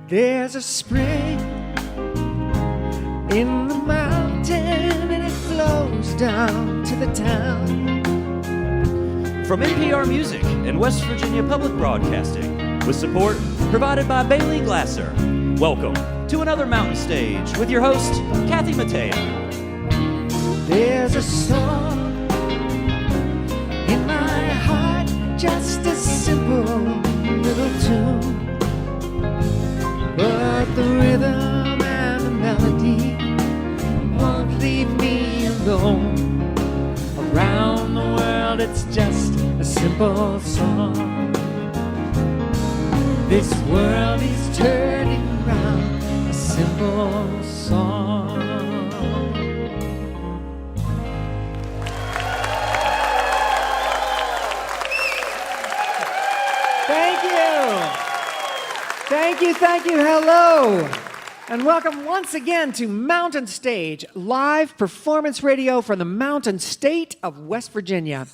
There's a spring in the mountain and it flows down to the town. From NPR Music and West Virginia Public Broadcasting, with support provided by Bailey Glasser. Welcome to another Mountain Stage with your host, Kathy Mattea. There's a song in my heart, just a simple little tune. But the rhythm and the melody won't leave me alone. Around the world it's just a simple song. This world is turning round, a simple song. Thank you. Thank you, hello. And welcome once again to Mountain Stage, live performance radio from the Mountain State of West Virginia.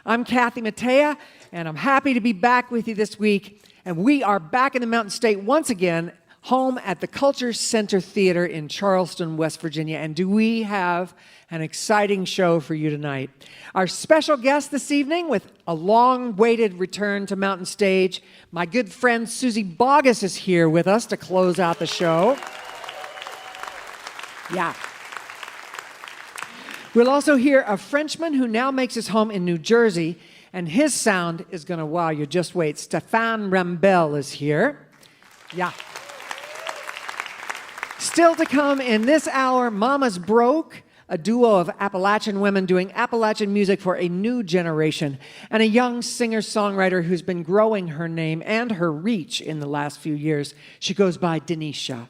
I'm Kathy Mattea, and I'm happy to be back with you this week. And we are back in the Mountain State once again, home at the Culture Center Theater in Charleston, West Virginia. And do we have an exciting show for you tonight. Our special guest this evening, with a long-awaited return to Mountain Stage, my good friend Suzy Bogguss is here with us to close out the show. Yeah. We'll also hear a Frenchman who now makes his home in New Jersey, and his sound is going to wow you. Just wait. Stephane Wrembel is here. Yeah. Still to come in this hour, Mama's Broke, a duo of Appalachian women doing Appalachian music for a new generation, and a young singer-songwriter who's been growing her name and her reach in the last few years. She goes by Denitia.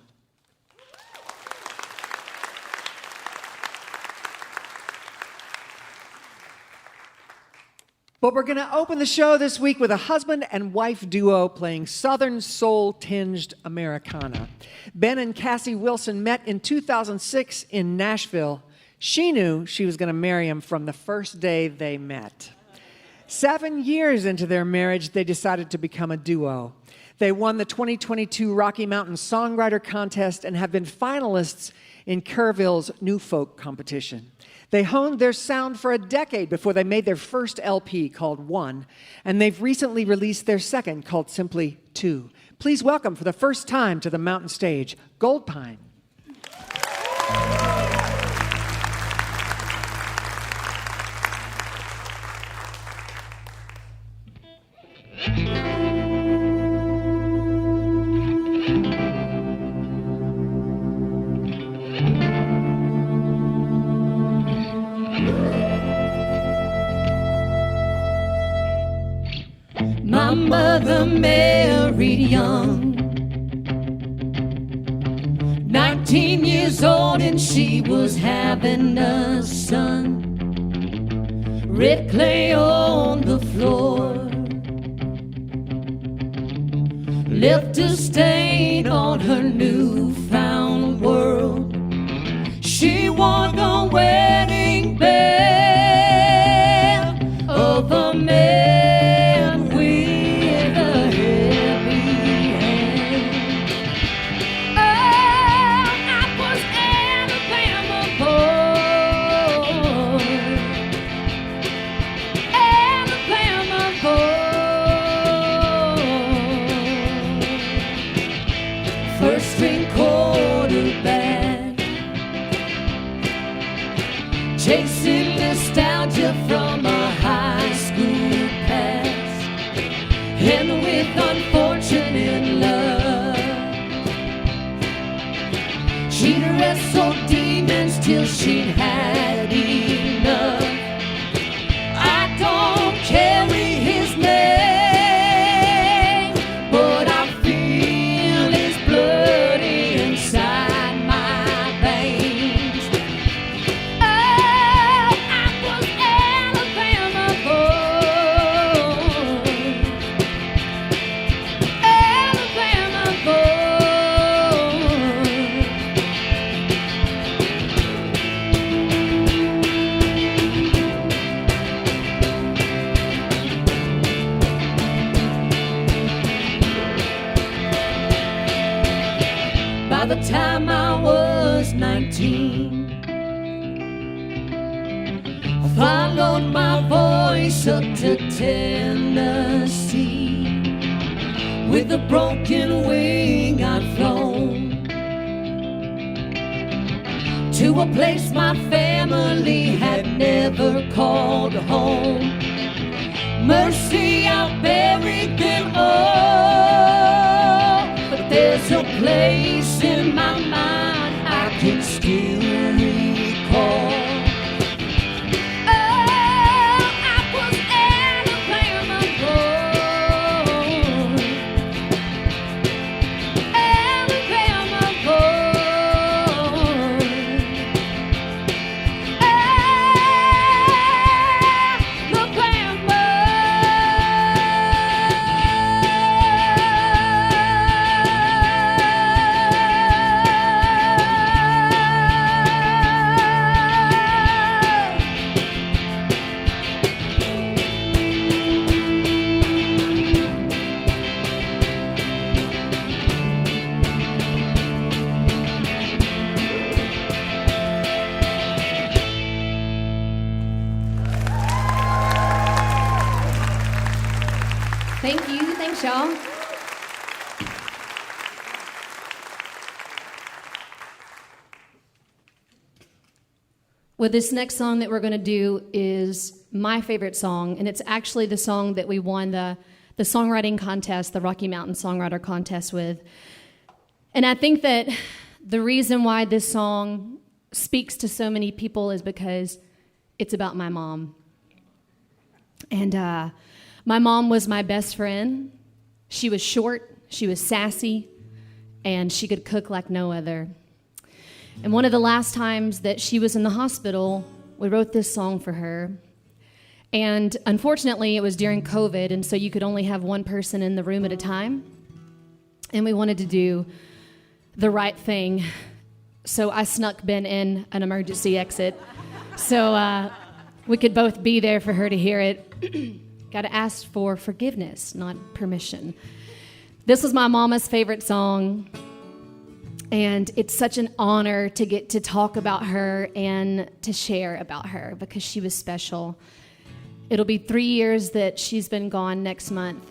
But we're going to open the show this week with a husband and wife duo playing Southern soul-tinged Americana. Ben and Cassie Wilson met in 2006 in Nashville. She knew she was going to marry him from the first day they met. 7 years into their marriage, they decided to become a duo. They won the 2022 Rocky Mountain Songwriter Contest and have been finalists in Kerrville's New Folk competition. They honed their sound for a decade before they made their first LP called One, and they've recently released their second called simply Two. Please welcome for the first time to the Mountain Stage, Goldpine. My mother married young, 19 years old, and she was having a son. Red clay on the floor left a stain on her newfound world. She wore the wedding bell of a man with a heavy hand. Oh, I was Alabama boy, Alabama boy, first string quarterback, chasing nostalgia from a high school by the time I was 19. I followed my voice up to Tennessee. With a broken wing I'd flown to a place my family had never called home. Mercy, I buried them all, but there's a place in my mind I can still recall. Thank you. Thanks, y'all. Well, this next song that we're going to do is my favorite song, and it's actually the song that we won the songwriting contest, the Rocky Mountain Songwriter Contest with. And I think that the reason why this song speaks to so many people is because it's about my mom. And my mom was my best friend. She was short, she was sassy, and she could cook like no other. And one of the last times that she was in the hospital, we wrote this song for her. And unfortunately, it was during COVID, and so you could only have one person in the room at a time. And we wanted to do the right thing. So I snuck Ben in an emergency exit so we could both be there for her to hear it. Got to ask for forgiveness, not permission. This was my mama's favorite song, and it's such an honor to get to talk about her and to share about her because she was special. It'll be 3 years that she's been gone next month.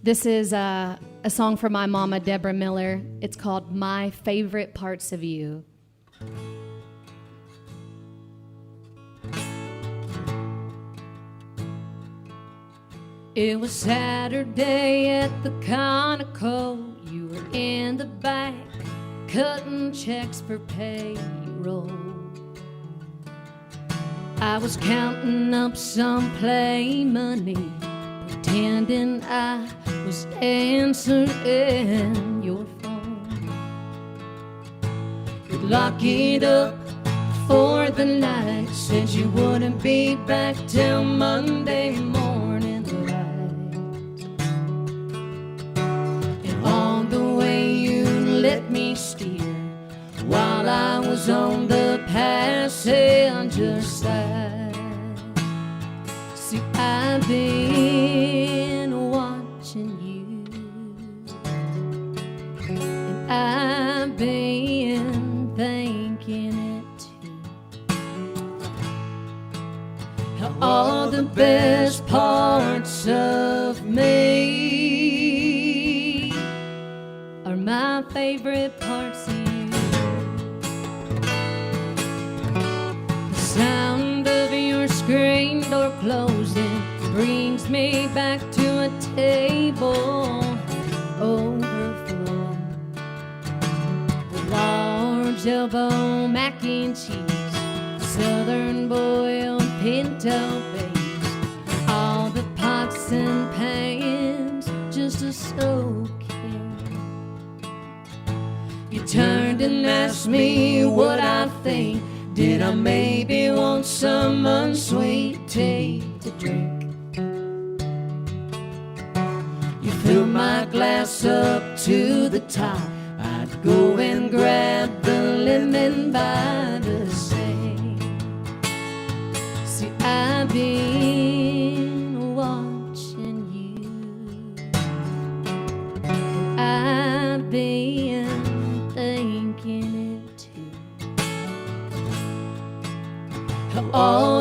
This is a song from my mama, Deborah Miller. It's called My Favorite Parts of You. It was Saturday at the Conoco. You were in the back, cutting checks for payroll. I was counting up some play money, pretending I was answering your phone. You'd lock it up for the night, said you wouldn't be back till Monday morning. Let me steer while I was on the passenger side. See, I've been watching you, and I've been thinking it too. How all the best parts of me my favorite parts of you. The sound of your screen door closing brings me back to a table overflowing with large elbow mac and cheese, southern boiled pinto beans, all the pots and pans just a soak. You turned and asked me what I think. Did I maybe want some unsweet tea to drink? You filled my glass up to the top. I'd go and grab the lemon by the sink. See, I've been watching you. I've been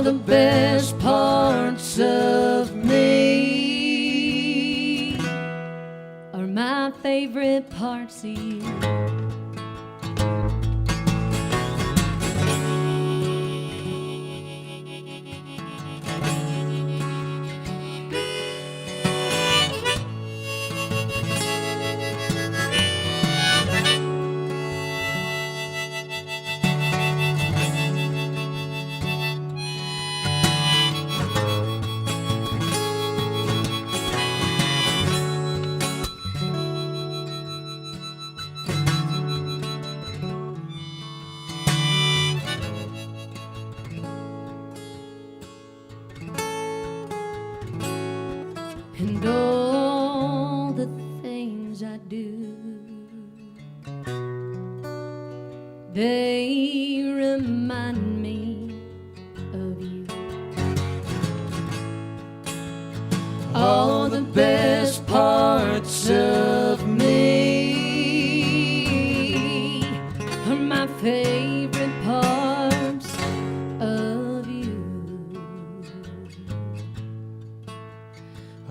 the best parts of me are my favorite parts of you. And all the things I do, they remind me of you. All the best parts of me are my favorite parts of you.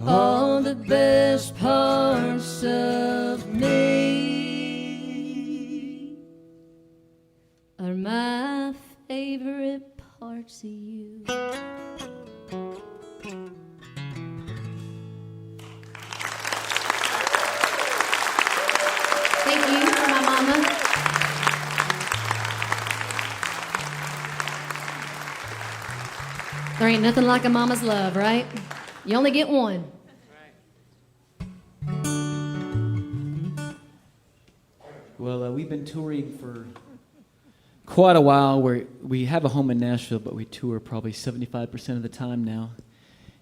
All the best parts of me are my favorite parts of you. Thank you for my mama. There ain't nothing like a mama's love, right? You only get one. Well, we've been touring for quite a while. We have a home in Nashville, but we tour probably 75% of the time now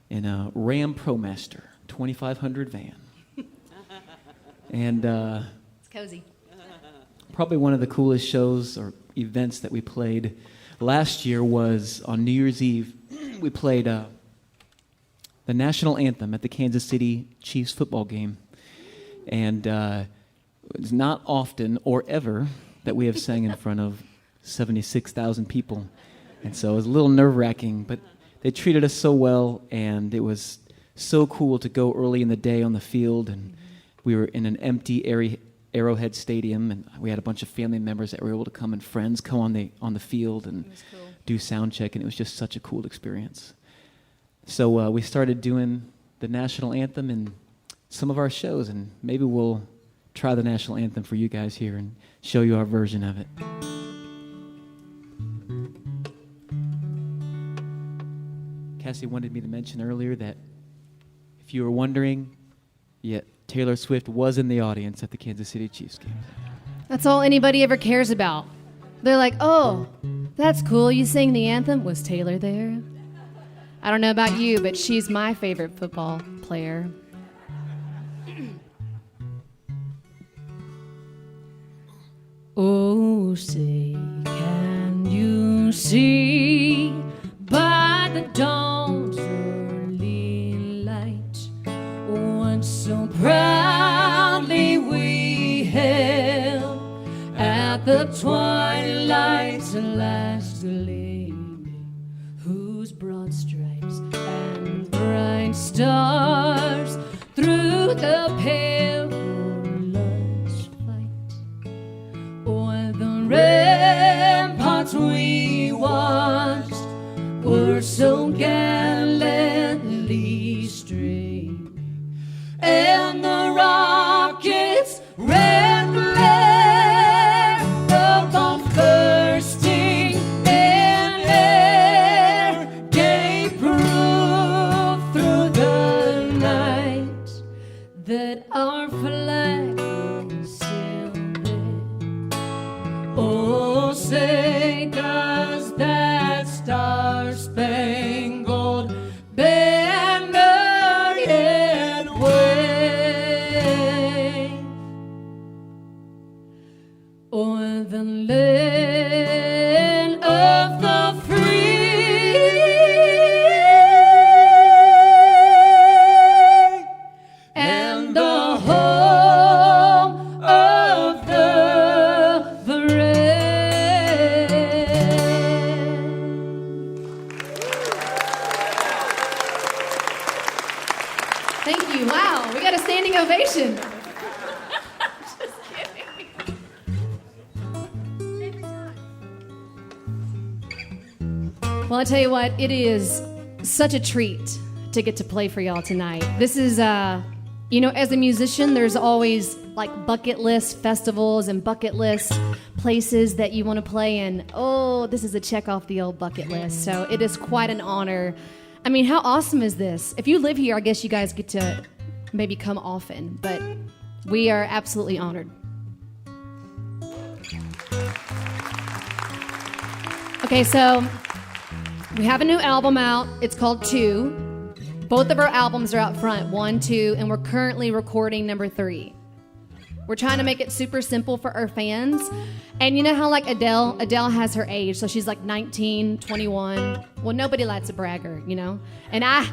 in a Ram ProMaster 2500 van. And It's cozy. probably one of the coolest shows or events that we played last year was on New Year's Eve. We played the national anthem at the Kansas City Chiefs football game. And it's not often or ever that we have sang in front of 76,000 people. And so it was a little nerve-wracking, but they treated us so well, and it was so cool to go early in the day on the field. And we were in an empty Arrowhead Stadium, and we had a bunch of family members that were able to come and friends come on the field and do sound check, and it was just such a cool experience. So we started doing the national anthem in some of our shows, and maybe we'll try the national anthem for you guys here and show you our version of it. Cassie wanted me to mention earlier that if you were wondering, Taylor Swift was in the audience at the Kansas City Chiefs game. That's all anybody ever cares about. They're like, oh, that's cool. You sang the anthem. Was Taylor there? I don't know about you, but she's my favorite football player. Oh, say, can you see by the dawn's early light what so proudly we held at the twilight's last gleaming, whose broad stripes and bright stars through the pale perilous fight o'er the ramparts we watched were so gallantly streaming, and the rockets' red glare above bursting in air gave proof through the night that our flag was still there. Oh, say does that star-spangled banner yet wave o'er the land of the free and the home of the brave. musician. Well, I tell you what, it is such a treat to get to play for y'all tonight. This is, you know, as a musician, there's always like bucket list festivals and bucket list places that you want to play in. Oh, this is a check off the old bucket list. So it is quite an honor. I mean, how awesome is this? If you live here, I guess you guys get to maybe come often, but we are absolutely honored. Okay, so we have a new album out. It's called 2. Both of our albums are out front, 1, 2, and we're currently recording number 3. We're trying to make it super simple for our fans. And you know how like Adele has her age, so she's like 19, 21. Well, nobody likes a bragger, you know? And I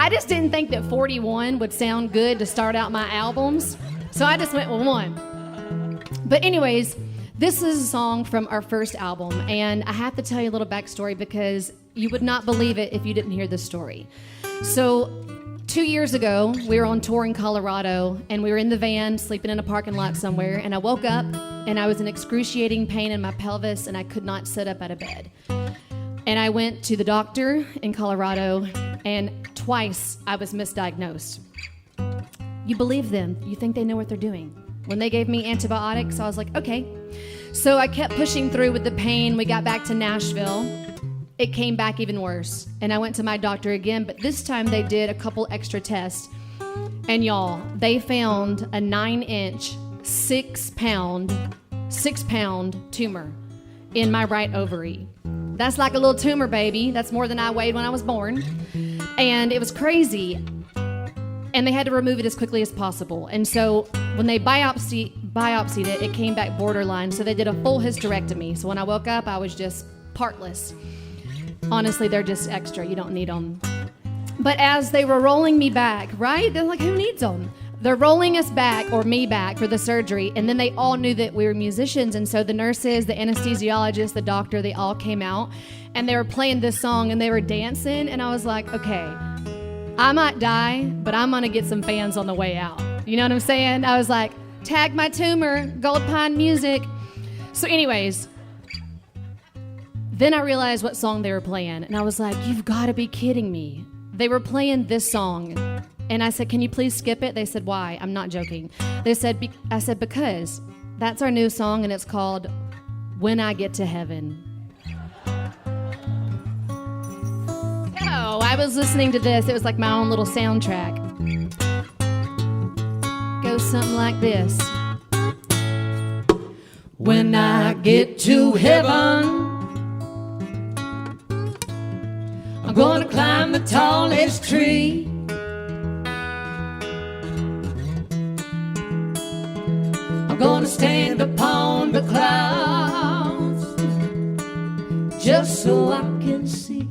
just didn't think that 41 would sound good to start out my albums, so I just went with 1. But anyways, this is a song from our first album, and I have to tell you a little backstory because you would not believe it if you didn't hear this story. So 2 years ago, we were on tour in Colorado, and we were in the van, sleeping in a parking lot somewhere, and I woke up, and I was in excruciating pain in my pelvis, and I could not sit up out of bed. And I went to the doctor in Colorado, and twice I was misdiagnosed. You believe them. You think they know what they're doing. When they gave me antibiotics, I was like, okay. So I kept pushing through with the pain. We got back to Nashville. It came back even worse. And I went to my doctor again, but this time they did a couple extra tests. And y'all, they found a 9-inch, 6-pound tumor in my right ovary. That's like a little tumor, baby. That's more than I weighed when I was born. And it was crazy. And they had to remove it as quickly as possible. And so when they biopsied it, it came back borderline. So they did a full hysterectomy. So when I woke up, I was just partless. Honestly, they're just extra. You don't need them. But as they were rolling me back, right? They're like, who needs them? They're rolling us back, or me back, for the surgery. And then they all knew that we were musicians. And so the nurses, the anesthesiologist, the doctor, they all came out. And they were playing this song, and they were dancing. And I was like, okay, I might die, but I'm going to get some fans on the way out. You know what I'm saying? I was like, tag my tumor, Goldpine music. So anyways, then I realized what song they were playing. And I was like, you've got to be kidding me. They were playing this song. And I said, can you please skip it? They said, why? I'm not joking. They said, I said, because that's our new song, and it's called When I Get to Heaven. Oh, I was listening to this. It was like my own little soundtrack. Goes something like this. When I get to heaven, I'm gonna climb the tallest tree. I'm gonna stand upon the clouds just so I can see.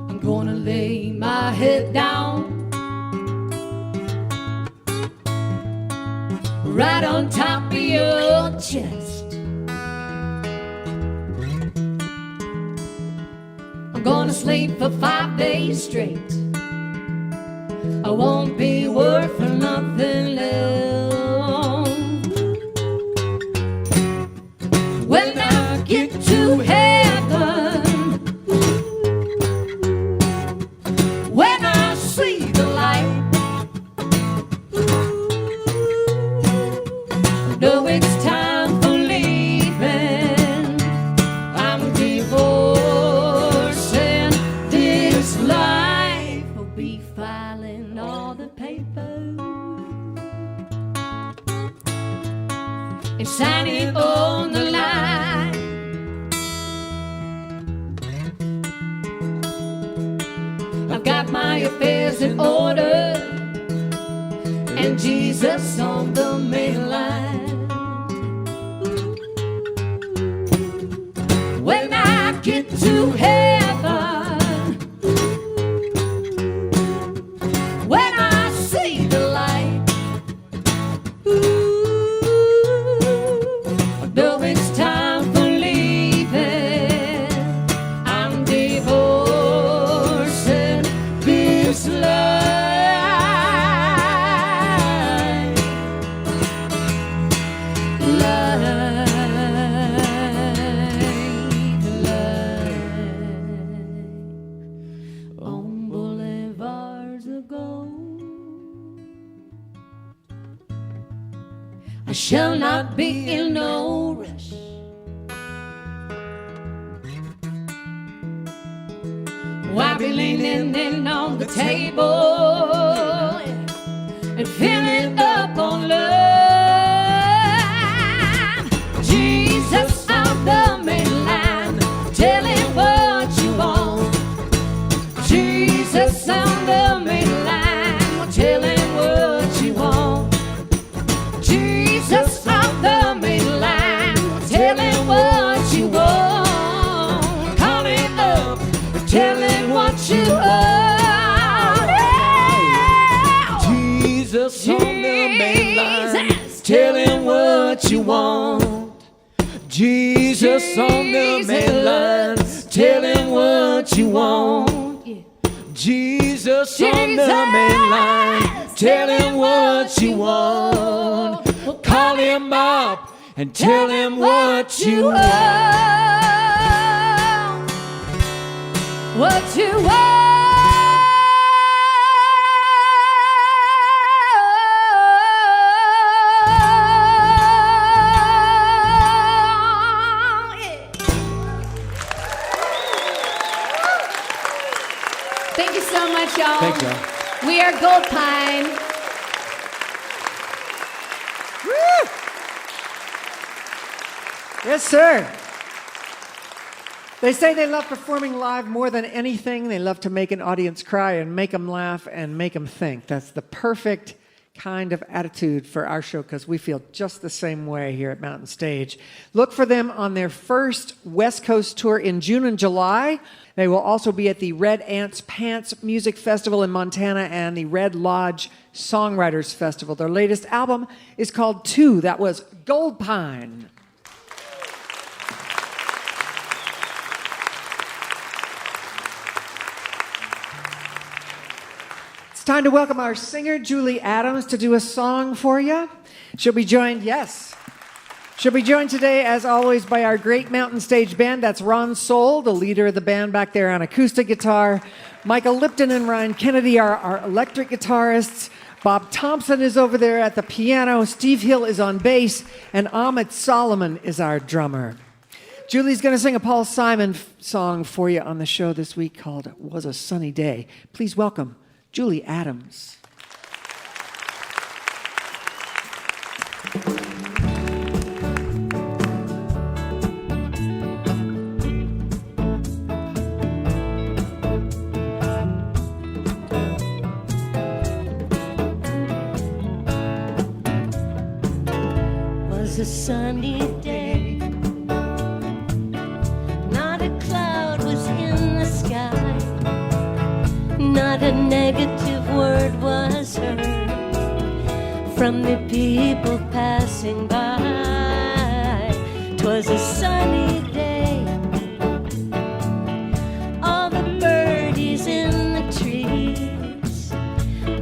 I'm gonna lay my head down right on top of your chest. I'm gonna sleep for 5 days straight. I won't be worth nothing long. When I get to heaven, when I see the light, no, it's time for leaving. I'm divorcing this life. I'll be filing all the papers and signing on the line. I've got my affairs in order and Jesus on the main line. When I get to heaven, when I see the light, no, it's time for leaving. I'm divorcing this life. I shall not be in no rush. I'll be leaning in on the table and filling up on love. Jesus on the main line, tell him what you want. Jesus on the main line, tell him what you want. Jesus on the main line, tell him what you want. Call him up, tell him what you want. Jesus on the main line, tell him what you want. Jesus on the main line, tell him what you want. Jesus on the main line, tell him what you want. Call him up and tell him what you want. What you want. Thank you so much, y'all. Thanks, y'all. We are Goldpine. Yes, sir. They say they love performing live more than anything. They love to make an audience cry and make them laugh and make them think. That's the perfect kind of attitude for our show because we feel just the same way here at Mountain Stage. Look for them on their first West Coast tour in June and July. They will also be at the Red Ants Pants Music Festival in Montana and the Red Lodge Songwriters Festival. Their latest album is called 2. That was Goldpine. It's time to welcome our singer, Julie Adams, to do a song for you. She'll be joined today, as always, by our great Mountain Stage band. That's Ron Soul, the leader of the band back there on acoustic guitar. Michael Lipton and Ryan Kennedy are our electric guitarists. Bob Thompson is over there at the piano. Steve Hill is on bass. And Ahmet Solomon is our drummer. Julie's going to sing a Paul Simon song for you on the show this week called "It Was a Sunny Day." Please welcome Julie Adams. Was a sunny day. Not a cloud was in the sky. Not a negative word was heard from the people passing by. 'Twas a sunny day. All the birdies in the trees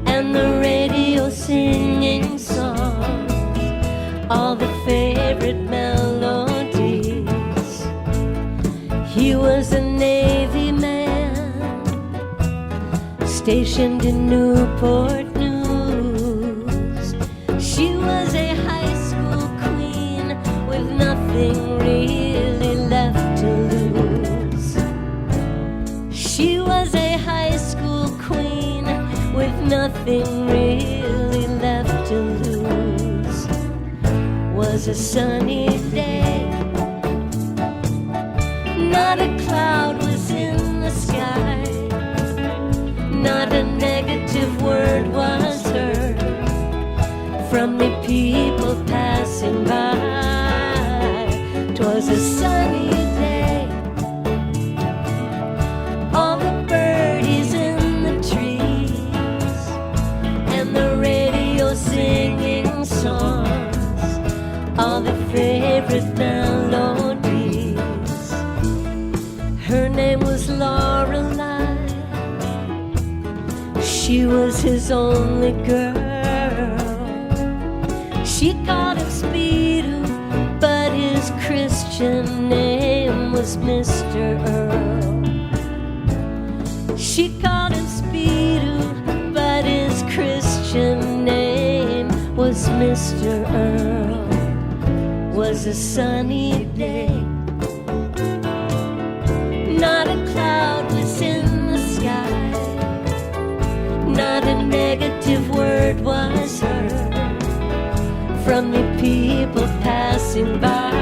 and the radio singing songs, all the favorite melodies. He was a Navy man stationed in Newport News. She was a high school queen with nothing really left to lose. She was a high school queen with nothing really left to lose. Was a sunny day. Not a cloud was in the sky. Not a negative word was heard from the people passing by. 'Twas a sunny day. All the birdies in the trees and the radio singing songs, all the favorite melodies. Her name was Lorelei. She was his only girl. She called him Speedo, but his Christian name was Mr. Earl. She called him Speedo, but his Christian name was Mr. Earl. 'twas a sunny day. Not a cloud was in the sky, not a negative word was heard from the people passing by.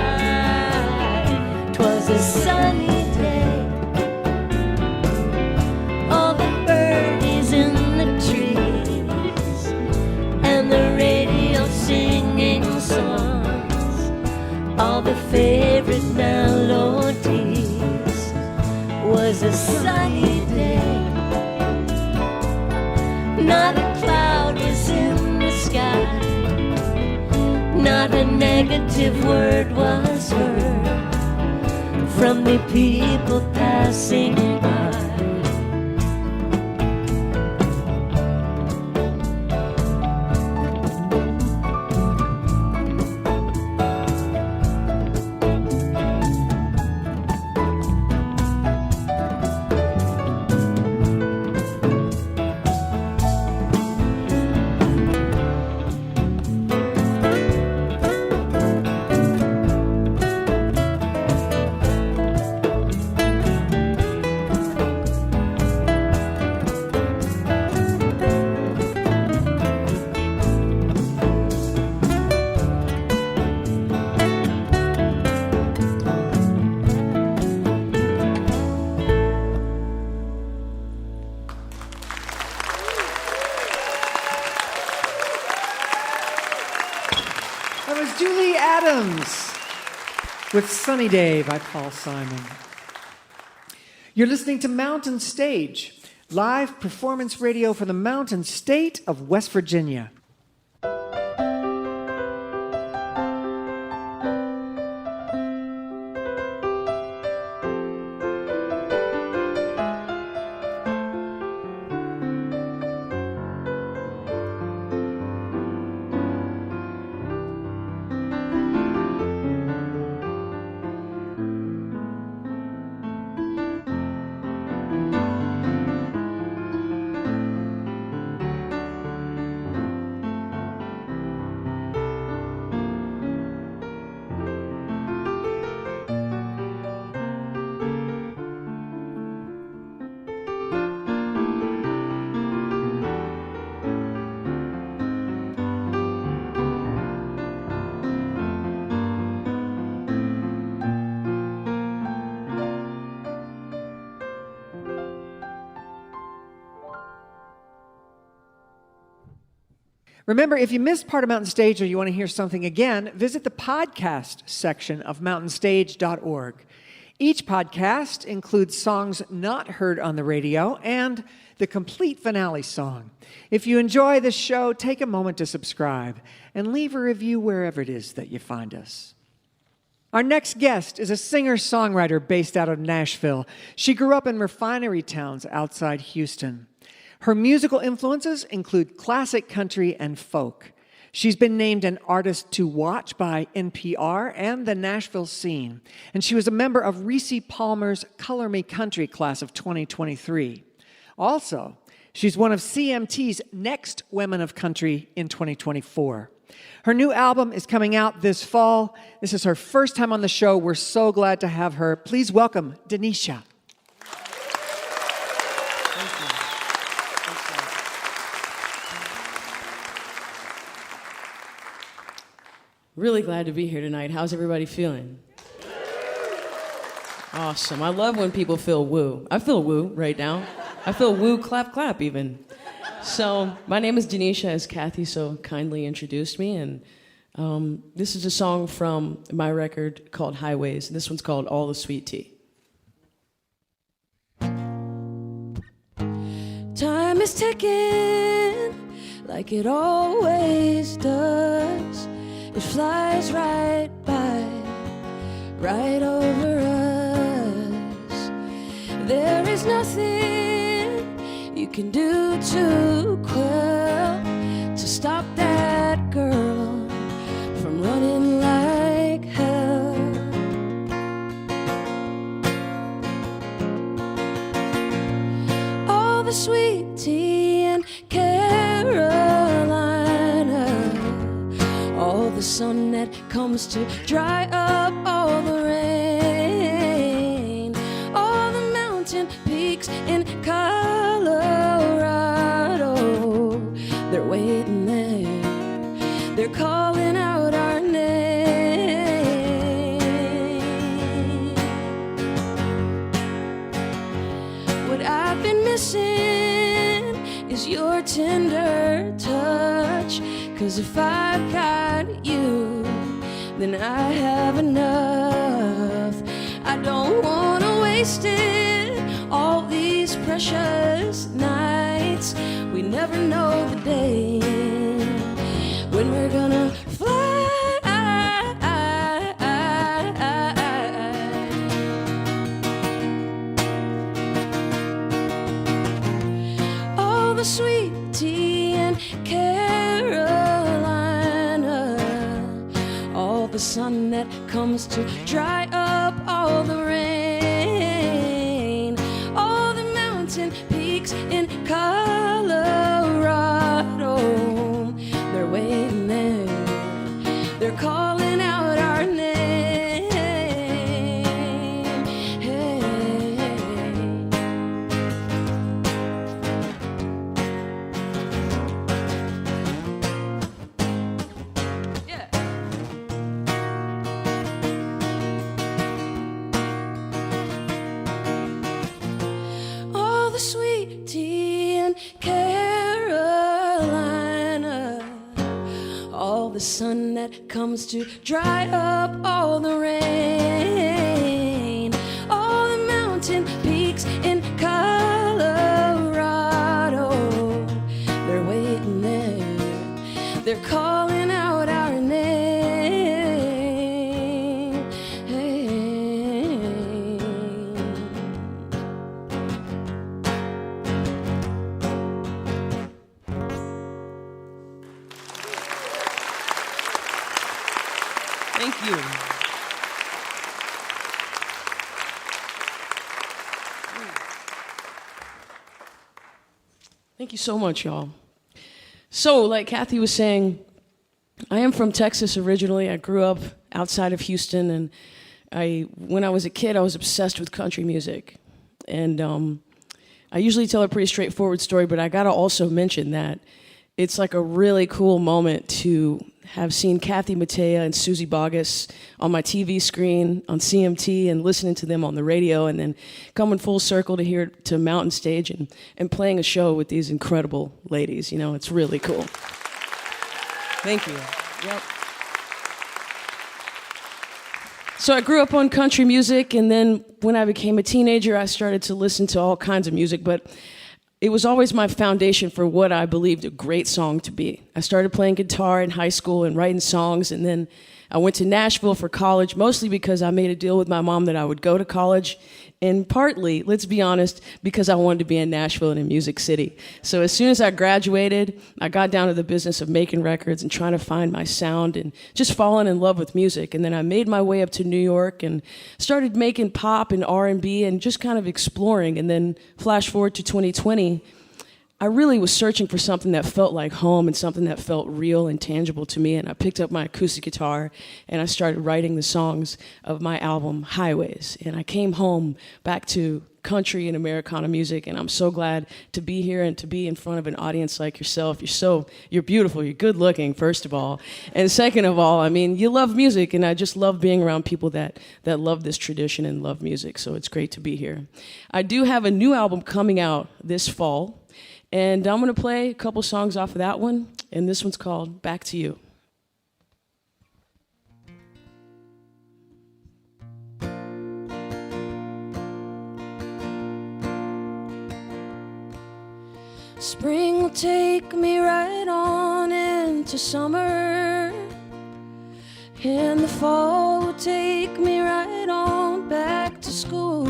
'Twas a sunny day. All the birdies in the trees and the radio singing songs, all the favorite melodies. Was a sunny day. Not a cloud was in the sky, not a negative word was heard from the people passing by. With Sunny Day by Paul Simon. You're listening to Mountain Stage, live performance radio for the Mountain State of West Virginia. Remember, if you missed part of Mountain Stage or you want to hear something again, visit the podcast section of mountainstage.org. Each podcast includes songs not heard on the radio and the complete finale song. If you enjoy this show, take a moment to subscribe and leave a review wherever it is that you find us. Our next guest is a singer-songwriter based out of Nashville. She grew up in refinery towns outside Houston. Her musical influences include classic country and folk. She's been named an artist to watch by NPR and the Nashville Scene, and she was a member of Reese Palmer's Color Me Country class of 2023. Also, she's one of CMT's Next Women of Country in 2024. Her new album is coming out this fall. This is her first time on the show. We're so glad to have her. Please welcome Denitia. Really glad to be here tonight. How's everybody feeling? Awesome. I love when people feel woo. I feel woo right now. I feel woo, clap, clap even. So my name is Denitia, as Kathy so kindly introduced me, and this is a song from my record called Highways. This one's called All the Sweet Tea. Time is ticking like it always does. It flies right by, right over us. There is nothing you can do to quell, to stop that girl from running like hell. All the sweet tea in Carolina, all the sun that that comes to dry up all the rain. All the mountain peaks in Colorado, they're waiting there. They're calling out our name. What I've been missing is your tender touch. 'Cause if I've got you, then I have enough. I don't wanna waste it, all these precious nights. We never know the day when we're gonna fly. All the sweet tea and Carolina, all the sun that comes to dry up all the rain. All the mountain peaks in Colorado, they're waiting there. They're calling out our name. Hey. Yeah. All the sweet tea in Carolina, all the sun that comes to dry up all the rain. All the mountain peaks in Colorado, they're waiting there. They're calling out our name. Hey. Thank you. Thank you so much, y'all. So, like Kathy was saying, I am from Texas originally. I grew up outside of Houston, and when I was a kid, I was obsessed with country music. And I usually tell a pretty straightforward story, but I gotta also mention that it's like a really cool moment to have seen Kathy Mattea and Suzy Bogguss on my TV screen on CMT and listening to them on the radio, and then coming full circle to here to Mountain Stage and playing a show with these incredible ladies. You know, it's really cool. Thank you. Yep. So I grew up on country music, and then when I became a teenager, I started to listen to all kinds of music, but it was always my foundation for what I believed a great song to be. I started playing guitar in high school and writing songs, and then I went to Nashville for college, mostly because I made a deal with my mom that I would go to college, and partly, let's be honest, because I wanted to be in Nashville and in Music City. So as soon as I graduated, I got down to the business of making records and trying to find my sound and just falling in love with music. And then I made my way up to New York and started making pop and R&B and just kind of exploring. And then flash forward to 2020, I really was searching for something that felt like home and something that felt real and tangible to me. And I picked up my acoustic guitar and I started writing the songs of my album, Highways. And I came home back to country and Americana music. And I'm so glad to be here and to be in front of an audience like yourself. You're beautiful. You're good looking, first of all. And second of all, I mean, you love music. And I just love being around people that love this tradition and love music. So it's great to be here. I do have a new album coming out this fall. And I'm going to play a couple songs off of that one, and this one's called Back to You. Spring will take me right on into summer, and the fall will take me right on back to school.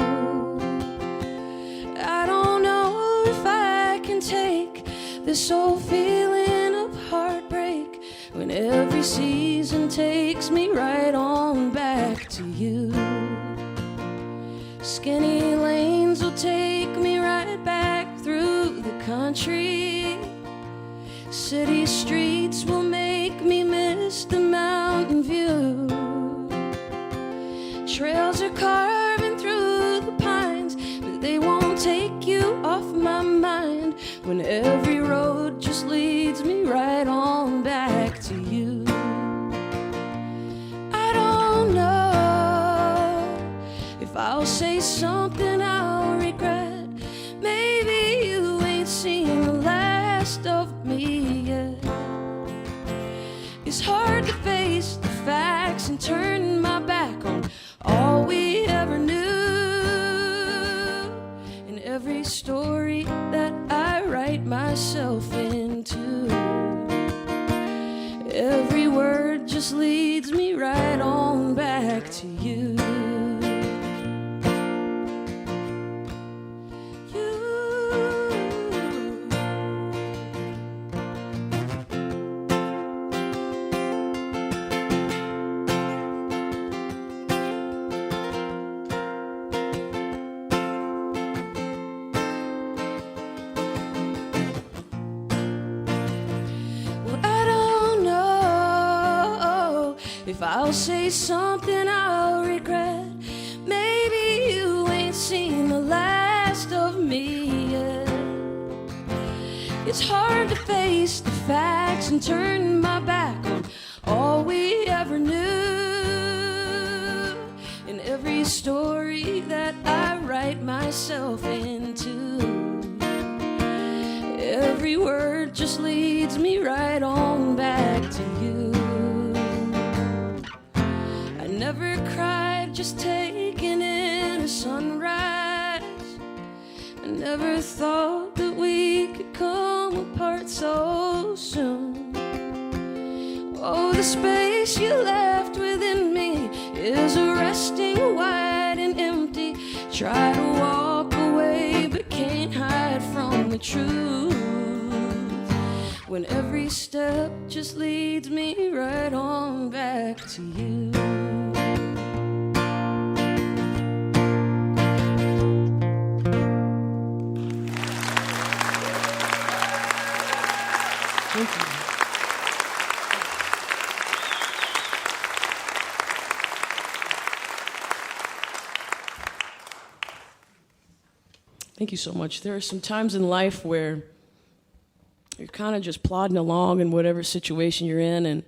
I don't know if I can take this old feeling of heartbreak when every season takes me right on back to you. Skinny lanes will take me right back through the country. City streets will make me miss the mountain in view. Trails are carving through the pines, but they won't take you off my mind when every road just leads me right on back to you. I don't know if I'll say something I'll regret. Maybe you ain't seen the last of me yet. It's hard to face the facts and turn my back on all we ever knew. And every story that I write myself into, every word just leads me right on back to you. If I'll say something I'll regret. Maybe you ain't seen the last of me yet. It's hard to face the facts and turn my back on all we ever knew. And every story that I write myself into, every word just leads me right on back to you. Never cried, just taking in a sunrise. I never thought that we could come apart so soon. Oh, the space you left within me is arresting, wide and empty. Try to walk away, but can't hide from the truth. When every step just leads me right on back to you. Thank you. Thank you so much. There are some times in life where you're kind of just plodding along in whatever situation you're in, and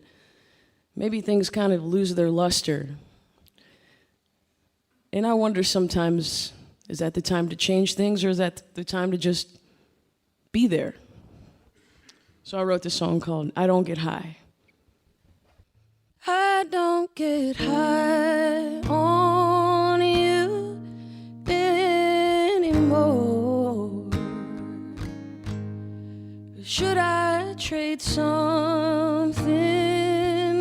maybe things kind of lose their luster. And I wonder sometimes, is that the time to change things, or is that the time to just be there? So I wrote this song called I Don't Get High. I don't get high on you anymore. Should I trade something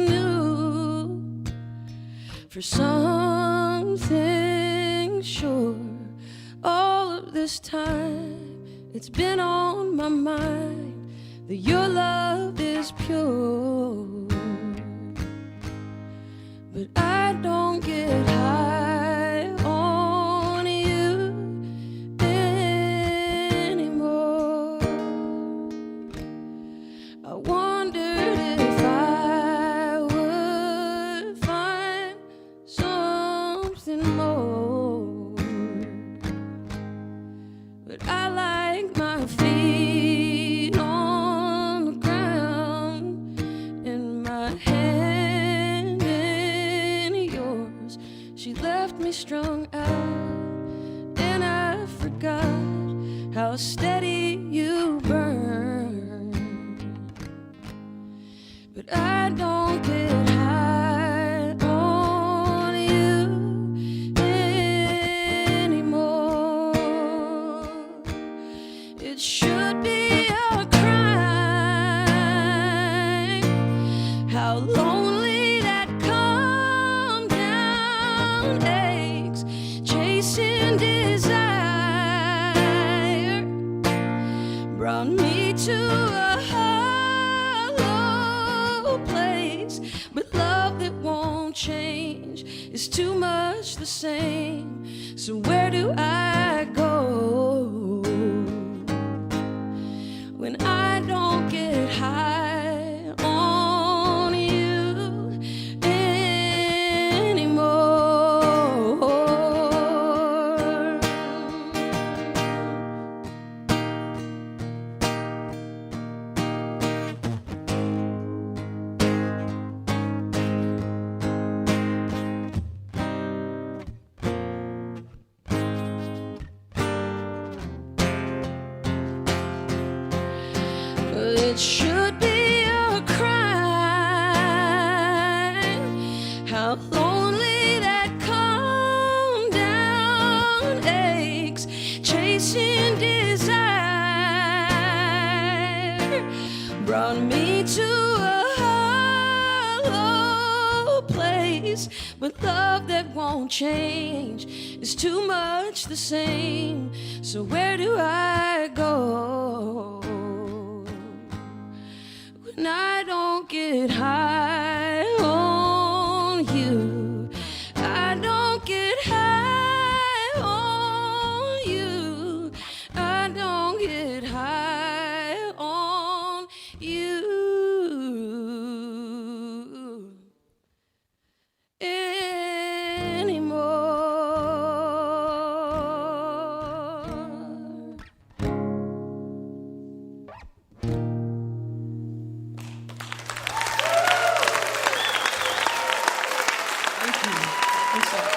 new for something sure? All of this time it's been on my mind that your love is pure. But I don't get high on you anymore. I wondered if I would find something more. But I like my feet on the ground and my hand in yours. She left me strung out, and I forgot how steady you burn. But I don't get high on you anymore. It should be a crime how lonely that calm down aches, chasing desire brought me to a hollow place. But love that won't change is too much the same. So where do I go when I don't get high on you It should be a crime. How lonely that calm down aches, chasing desire, brought me to a hollow place. But love that won't change is too much the same. So where do I go when I don't get high on you? I don't get high on you. I don't get high on you anymore. Thank you. Thanks a lot.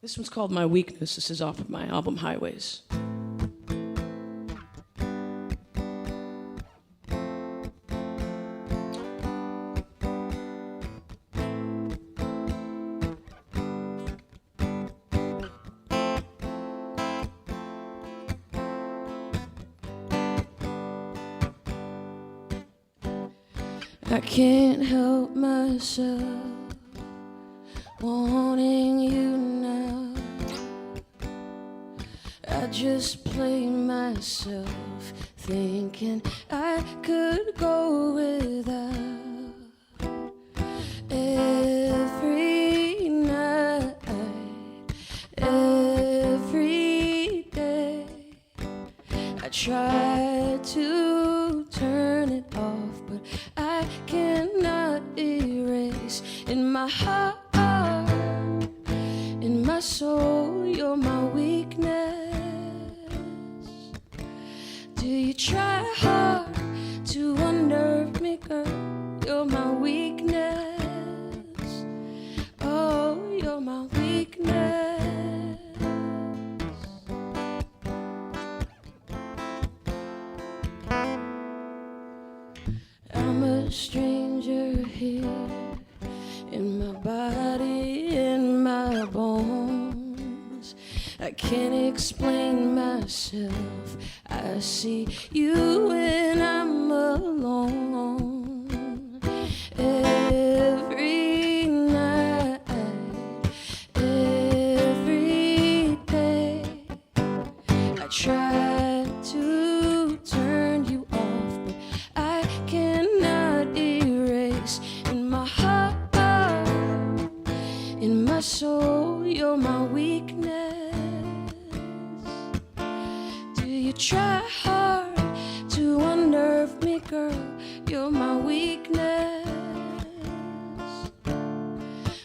This one's called My Weakness. This is off of my album Highways. I can't help myself wanting you now. I just play myself thinking I could go without. Every night, every day, I try to turn it off, but I cannot erase in my heart, in my soul, you're my weakness. Do you try hard to unnerve me, girl? You're my weakness. Oh, you're my weakness. I'm a stranger here, in my body, in my bones. I can't explain myself. I see you when I'm alone. Every night, every day, I try to turn you off, but I cannot erase in my heart, in my soul, you're my weakness. Do you try hard to unnerve me, girl? You're my weakness.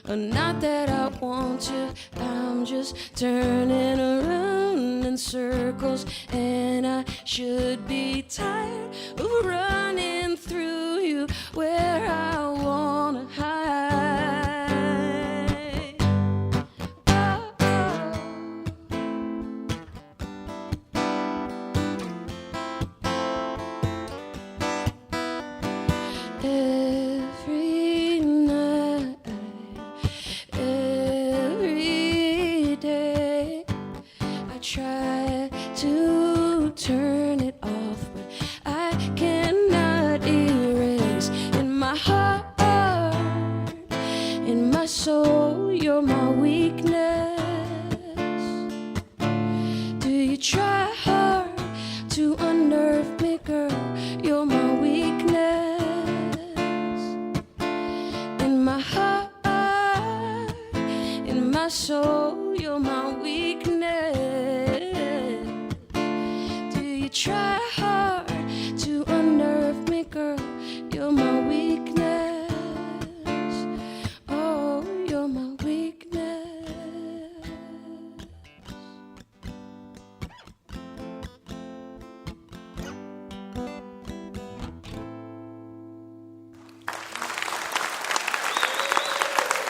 Not that I want you, I'm just turning around in circles, and I should be tired of running through you where I wanna hide. Oh, oh. Every night, every day, I try to turn it off, but I cannot erase in my heart, in my soul, you're my weakness. Do you try hard to unnerve me, girl? You're my weakness. In my heart, in my soul, you're my weakness. Do you try hard to unnerve me, girl? You're my weakness. Oh, you're my weakness.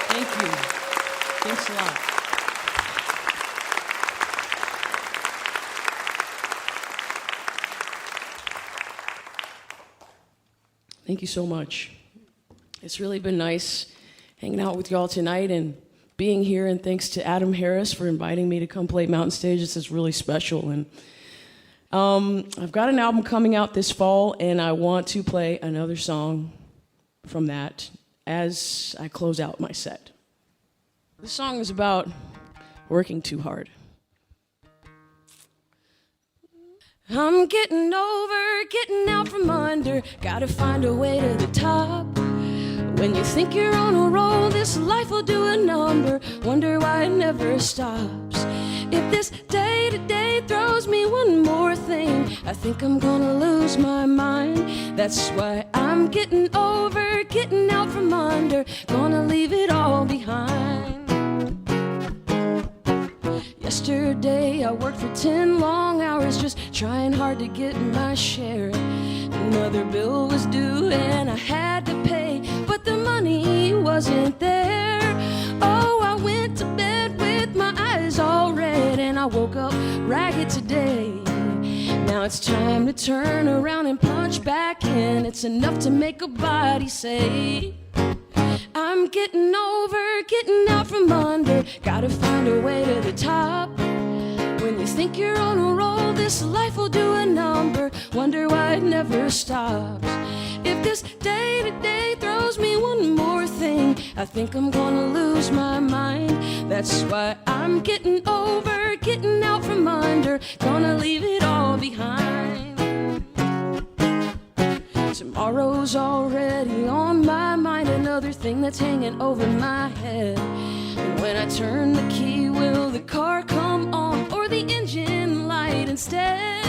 Thank you. Thanks a lot. Thank you so much. It's really been nice hanging out with y'all tonight and being here, and thanks to Adam Harris for inviting me to come play Mountain Stage. This is really special. And I've got an album coming out this fall, and I want to play another song from that as I close out my set. This song is about working too hard. I'm getting out from under, gotta find a way to the top. When you think you're on a roll, this life will do a number, wonder why it never stops. If this day-to-day throws me one more thing, I think I'm gonna lose my mind. That's why I'm getting out from under, gonna leave it all behind. Yesterday I worked for 10 long hours, just trying hard to get my share. Another bill was due and I had to pay, but the money wasn't there. Oh, I went to bed with my eyes all red, and I woke up ragged today. Now it's time to turn around and punch back in. It's enough to make a body say, I'm getting out from under, gotta find a way to the top. When you think you're on a roll, this life will do a number, wonder why it never stops. If this day-to-day throws me one more thing, I think I'm gonna lose my mind. That's why I'm getting out from under, gonna leave it all behind. Tomorrow's already on my mind, another thing that's hanging over my head. And when I turn the key, will the car come on or the engine light instead?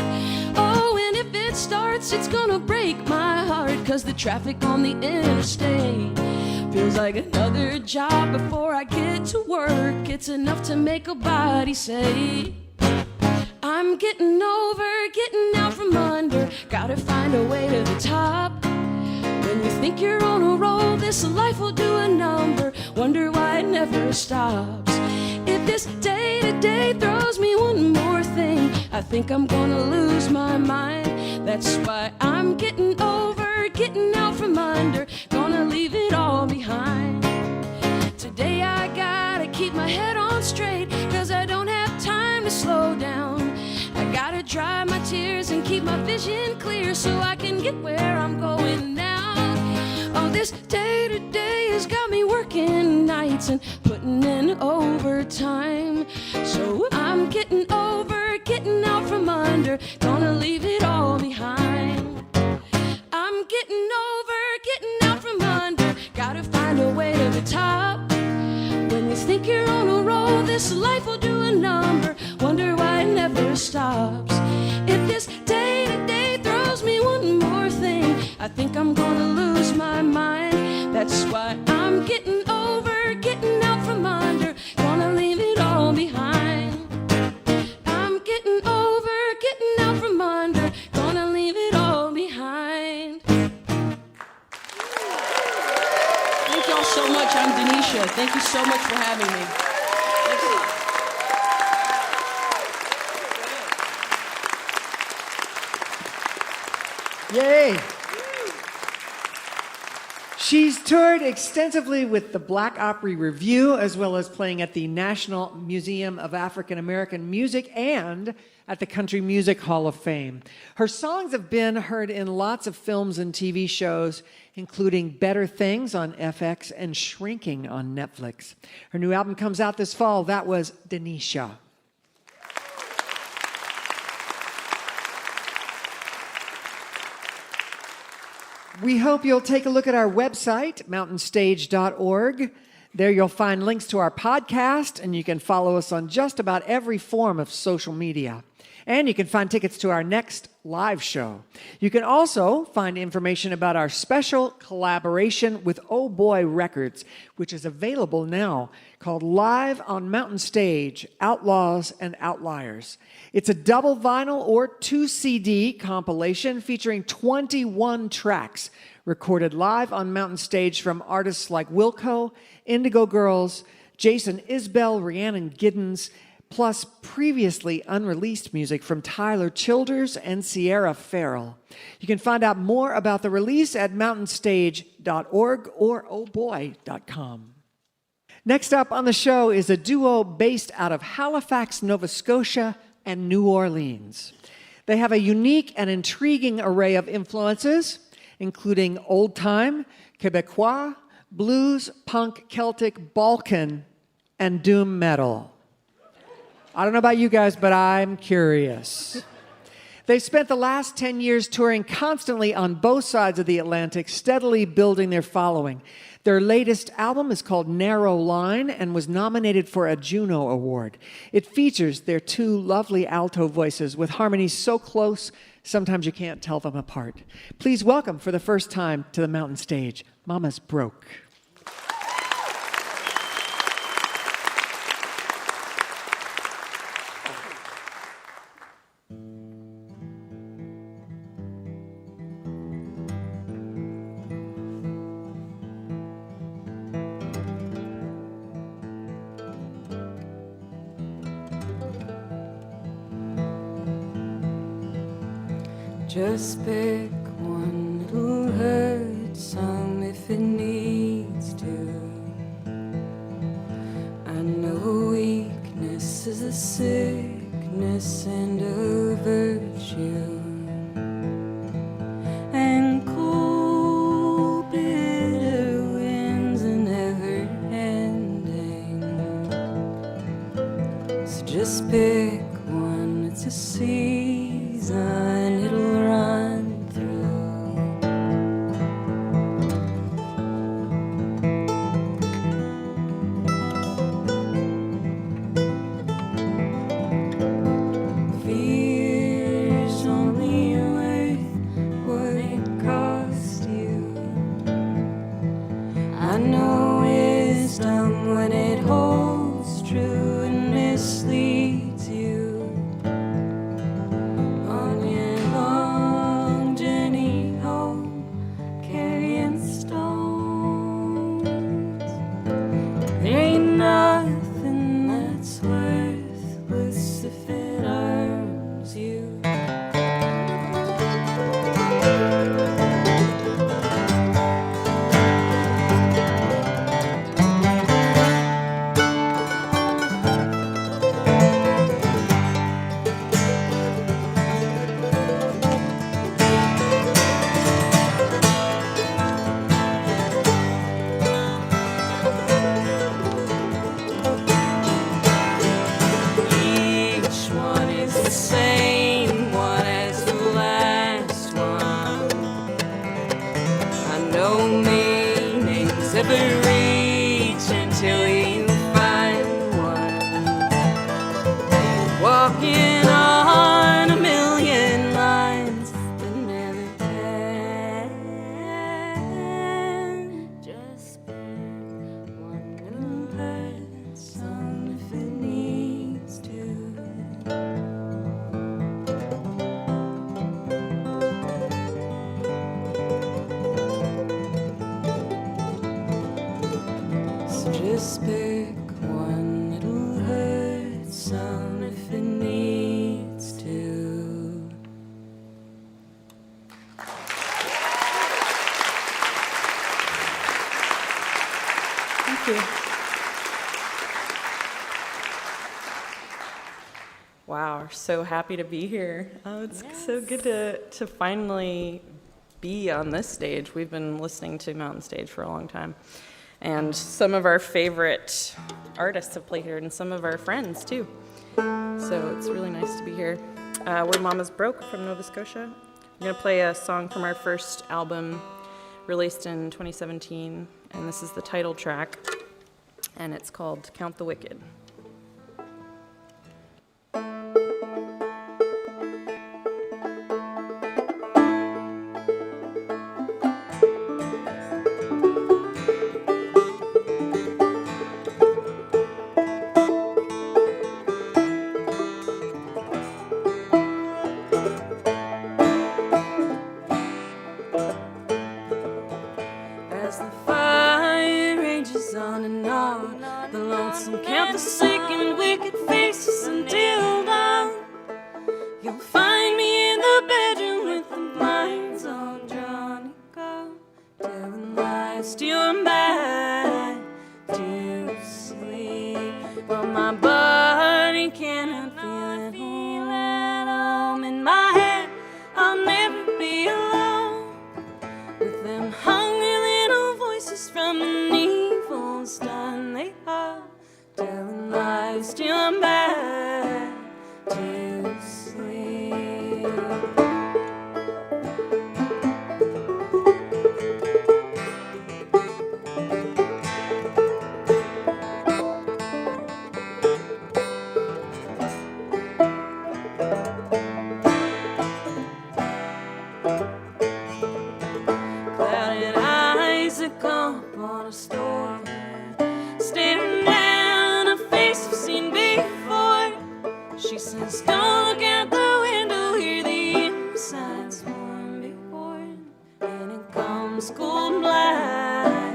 Oh, and if it starts, it's gonna break my heart, 'cause the traffic on the interstate feels like another job before I get to work. It's enough to make a body say, I'm getting out from under, gotta find a way to the top. When you think you're on a roll, this life will do a number, wonder why it never stops. If this day-to-day throws me one more thing, I think I'm gonna lose my mind. That's why I'm getting out from under, gonna leave it all behind. Today I gotta keep my head on straight, 'cause I don't have time to slow down. I gotta dry my tears and keep my vision clear, so I can get where I'm going now. Oh, this day-to-day has got me working nights and putting in overtime. So I'm getting out from under, gonna leave it all behind. I'm getting out from under, gotta find a way to the top. When you think you're on a roll, this life will do a number, wonder why it never stops. If this day-to-day throws me one more thing, I think I'm gonna lose my mind. That's why I'm getting out from under, gonna leave it all behind. I'm getting out from under, gonna leave it all behind. Thank y'all so much. I'm Denitia. Thank you so much for having me. Yay! She's toured extensively with the Black Opry Review, as well as playing at the National Museum of African American Music and at the Country Music Hall of Fame. Her songs have been heard in lots of films and TV shows, including Better Things on FX and Shrinking on Netflix. Her new album comes out this fall. That was Denitia. We hope you'll take a look at our website, mountainstage.org. There you'll find links to our podcast, and you can follow us on just about every form of social media. And you can find tickets to our next live show. You can also find information about our special collaboration with Oh Boy Records, which is available now, called Live on Mountain Stage, Outlaws and Outliers. It's a double vinyl or 2 CD compilation featuring 21 tracks recorded live on Mountain Stage from artists like Wilco, Indigo Girls, Jason Isbell, Rhiannon Giddens, plus previously unreleased music from Tyler Childers and Sierra Farrell. You can find out more about the release at mountainstage.org or ohboy.com. Next up on the show is a duo based out of Halifax, Nova Scotia, and New Orleans. They have a unique and intriguing array of influences, including old time, Quebecois, blues, punk, Celtic, Balkan, and doom metal. I don't know about you guys, but I'm curious. They've spent the last 10 years touring constantly on both sides of the Atlantic, steadily building their following. Their latest album is called Narrow Line and was nominated for a Juno Award. It features their two lovely alto voices with harmonies so close, sometimes you can't tell them apart. Please welcome for the first time to the Mountain Stage, Mama's Broke. Just pick one little hurt song if it needs to. I know weakness is a sickness and a virtue, and cold bitter winds are never ending. So just pick one, it's a season, it'll run through. Fear's only worth what it cost you. I know wisdom when it holds true and misleads you. On your long journey home, carrying stones, there ain't nothing that's worthless if it harms you. Each one is the same one as the last one. I know meanings ever reach until you find one. Walking on a million lines that never can. Just pick one little hurt song if it needs to. So just pick one little hurt song if it needs to. Thank you. Wow, we're so happy to be here. It's so good to finally be on this stage. We've been listening to Mountain Stage for a long time. And some of our favorite artists have played here, and some of our friends, too. So it's really nice to be here. We're Mama's Broke from Nova Scotia. I'm going to play a song from our first album, released in 2017, and this is the title track, and it's called Count the Wicked. As the fire rages on and on, the lonesome count the says, don't look out the window, hear the inside swarm be born. And it comes cold black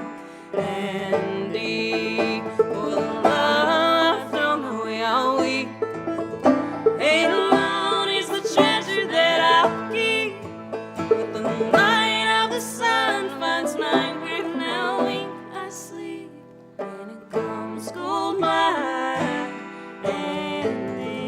and deep. Oh, the love thrown away all week. Ain't alone is the treasure that I'll keep. But the light of the sun finds my grave now. Wink, I sleep. And it comes cold black and deep.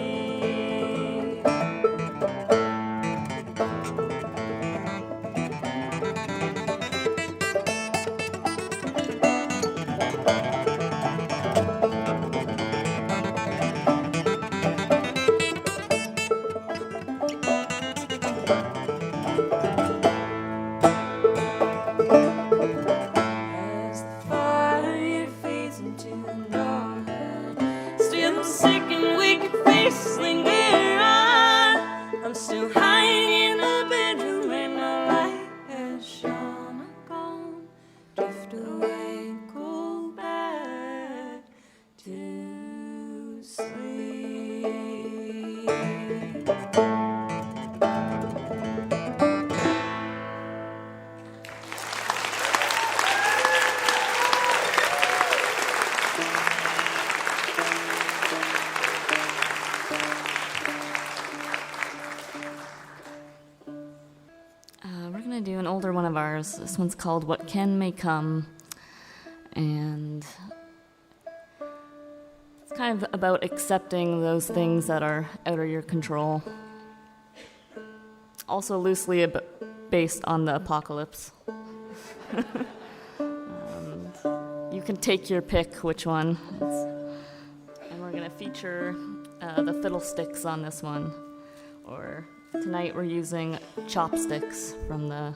As the fire fades into dawn, still the sick and wicked faces linger on. I'm still hiding in the bedroom where no light has shone. I'm gone, drift away, go back to sleep. We're going to do an older one of ours. This one's called What Can May Come. And it's kind of about accepting those things that are out of your control. Also loosely based on the apocalypse. You can take your pick which one. And we're going to feature the fiddlesticks on this one. Or tonight we're using chopsticks from the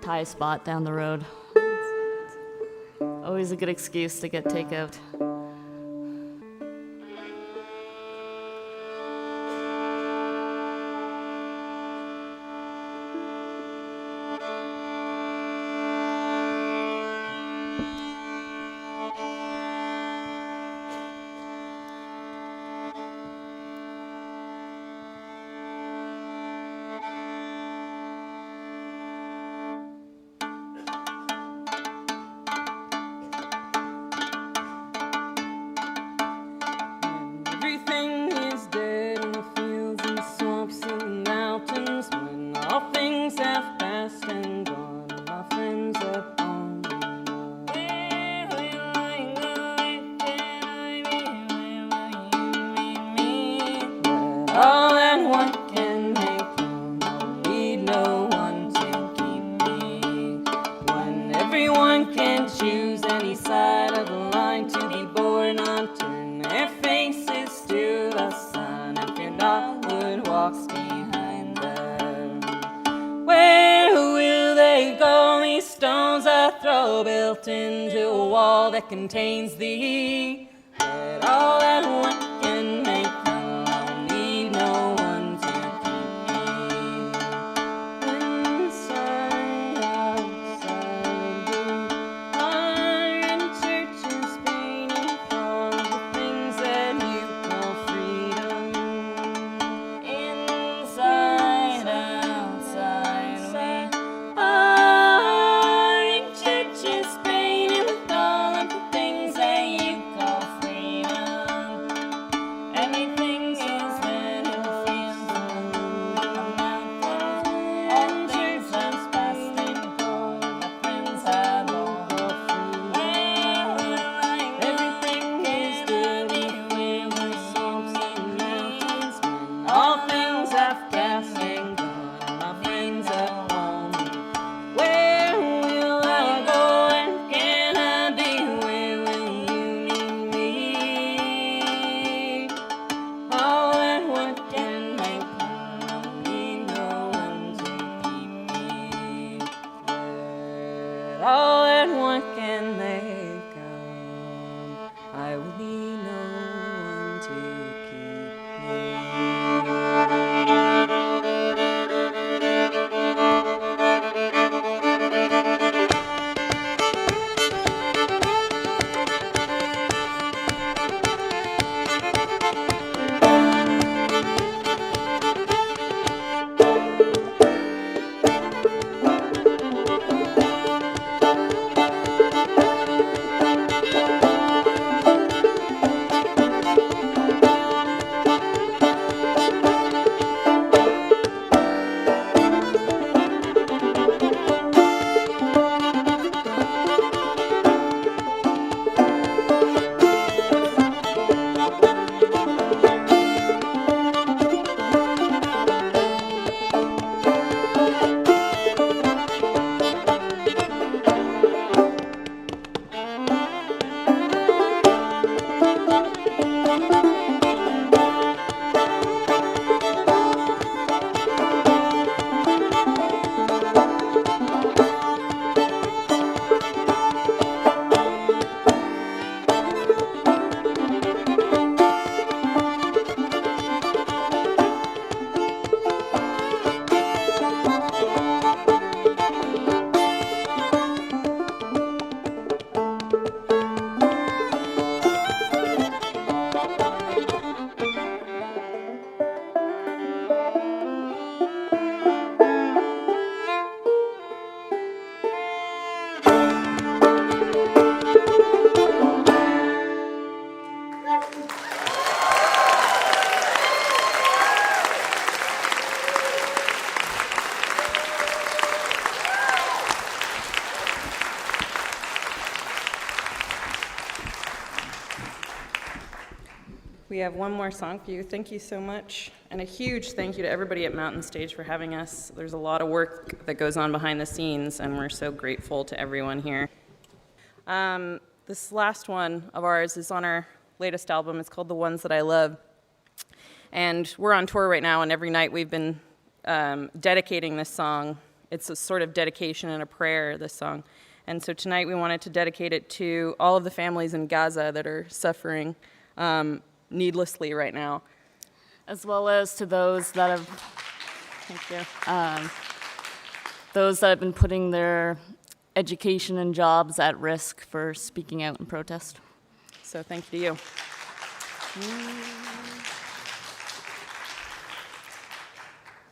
Thai spot down the road. Always a good excuse to get takeout. Everything is dead in the fields and the swamps and the mountains. When all things have passed and gone, and my friends up on the run. Where will I go if can I be? Where will you meet me? Let all that one can make come. I'll need no one to keep me. When everyone can choose any side of the line to be born on, turn their faces to the sun, and fear not what walks behind them. Where will they go? These stones I throw, built into a wall that contains thee. Let all that one can make come. I'll need no one to keep me. Inside, outside, we are in churches painting from the things that you call freedom. Inside, outside, we are in churches painting with all of the things that you call freedom. have one more song for you. Thank you so much. And a huge thank you to everybody at Mountain Stage for having us. There's a lot of work that goes on behind the scenes, and we're so grateful to everyone here. This last one of ours is on our latest album. It's called The Ones That I Love. And we're on tour right now, and every night we've been dedicating this song. It's a sort of dedication and a prayer, this song. And so tonight we wanted to dedicate it to all of the families in Gaza that are suffering needlessly right now. As well as to those that have, thank you, those that have been putting their education and jobs at risk for speaking out in protest. So thank you to you.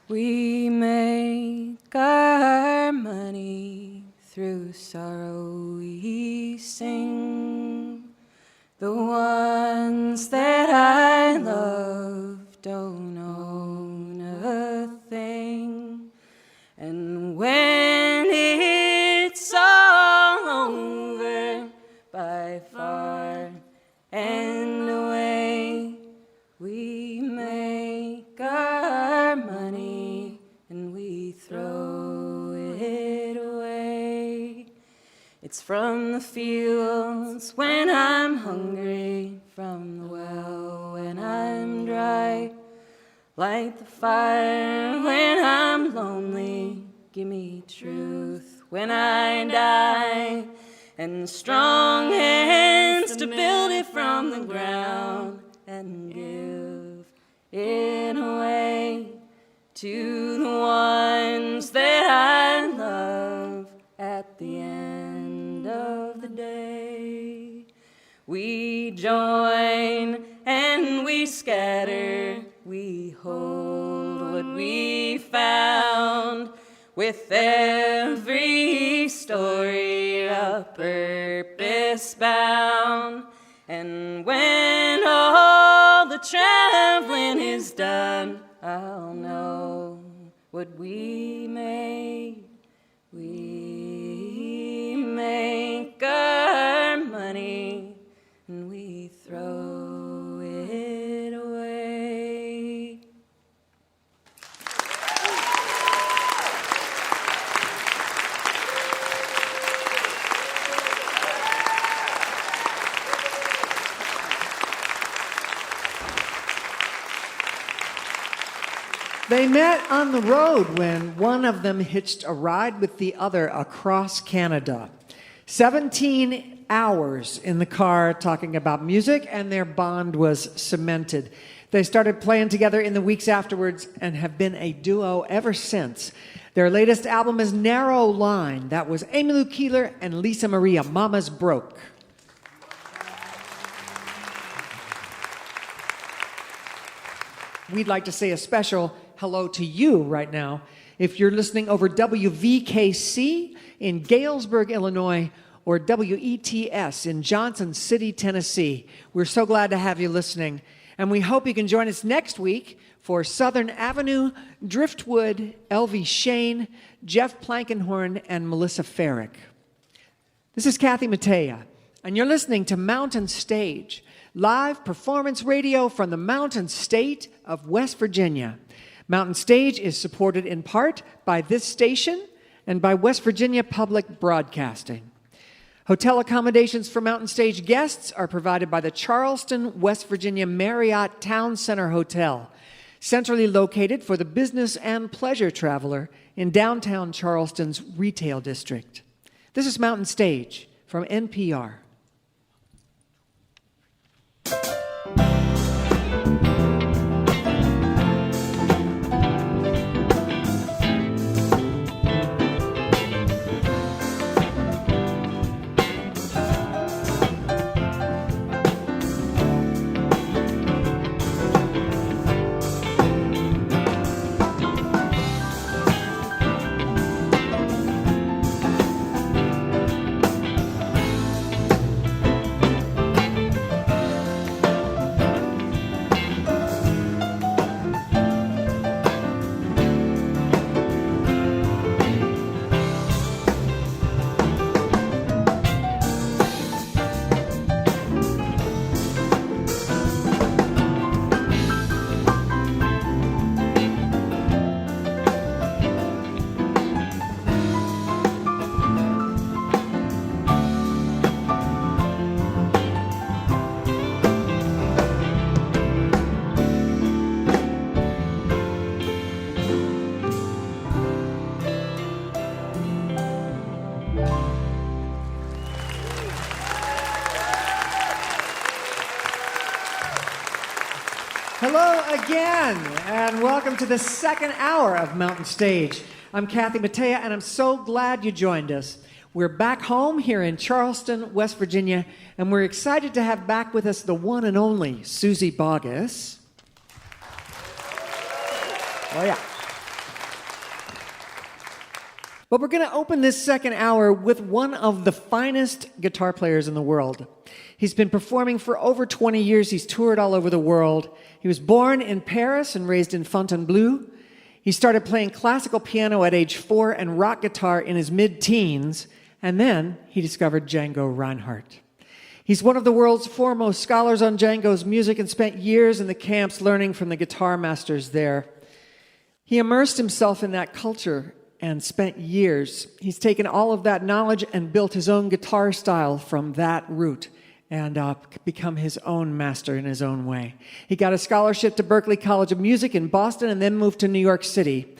We make our money, through sorrow we sing. The ones that I love don't own a thing. And when it's all over, by far and away, we make our money and we throw it away. It's from the fields when I'm hungry, from the well when I'm dry. Light the fire when I'm lonely, give me truth when I die. And strong hands to build it from the ground and give it away to the ones that I love at the end of the day. We join and we scatter, we hold what we found. With every story a purpose bound. And when all the traveling is done, I'll know what we made. We make our money and we throw it away. They met on the road when one of them hitched a ride with the other across Canada. 17 hours in the car talking about music, and their bond was cemented. They started playing together in the weeks afterwards and have been a duo ever since. Their latest album is Narrow Line. That was Emmylou Keeler and Lisa Maria, Mama's Broke. We'd like to say a special hello to you right now. If you're listening over WVKC in Galesburg, Illinois, or WETS in Johnson City, Tennessee, we're so glad to have you listening. And we hope you can join us next week for Southern Avenue, Driftwood, Elvie Shane, Jeff Plankenhorn, and Melissa Farrick. This is Kathy Mattea, and you're listening to Mountain Stage, live performance radio from the Mountain State of West Virginia. Mountain Stage is supported in part by this station and by West Virginia Public Broadcasting. Hotel accommodations for Mountain Stage guests are provided by the Charleston, West Virginia Marriott Town Center Hotel, centrally located for the business and pleasure traveler in downtown Charleston's retail district. This is Mountain Stage from NPR. Hello again, and welcome to the second hour of Mountain Stage. I'm Kathy Mattea, and I'm so glad you joined us. We're back home here in Charleston, West Virginia, and we're excited to have back with us the one and only Suzy Bogguss. Oh, yeah. But we're going to open this second hour with one of the finest guitar players in the world. He's been performing for over 20 years. He's toured all over the world. He was born in Paris and raised in Fontainebleau. He started playing classical piano at age 4 and rock guitar in his mid-teens, and then he discovered Django Reinhardt. He's one of the world's foremost scholars on Django's music and spent years in the camps learning from the guitar masters there. He immersed himself in that culture and spent years. He's taken all of that knowledge and built his own guitar style from that root and become his own master in his own way. He got a scholarship to Berklee College of Music in Boston and then moved to New York City.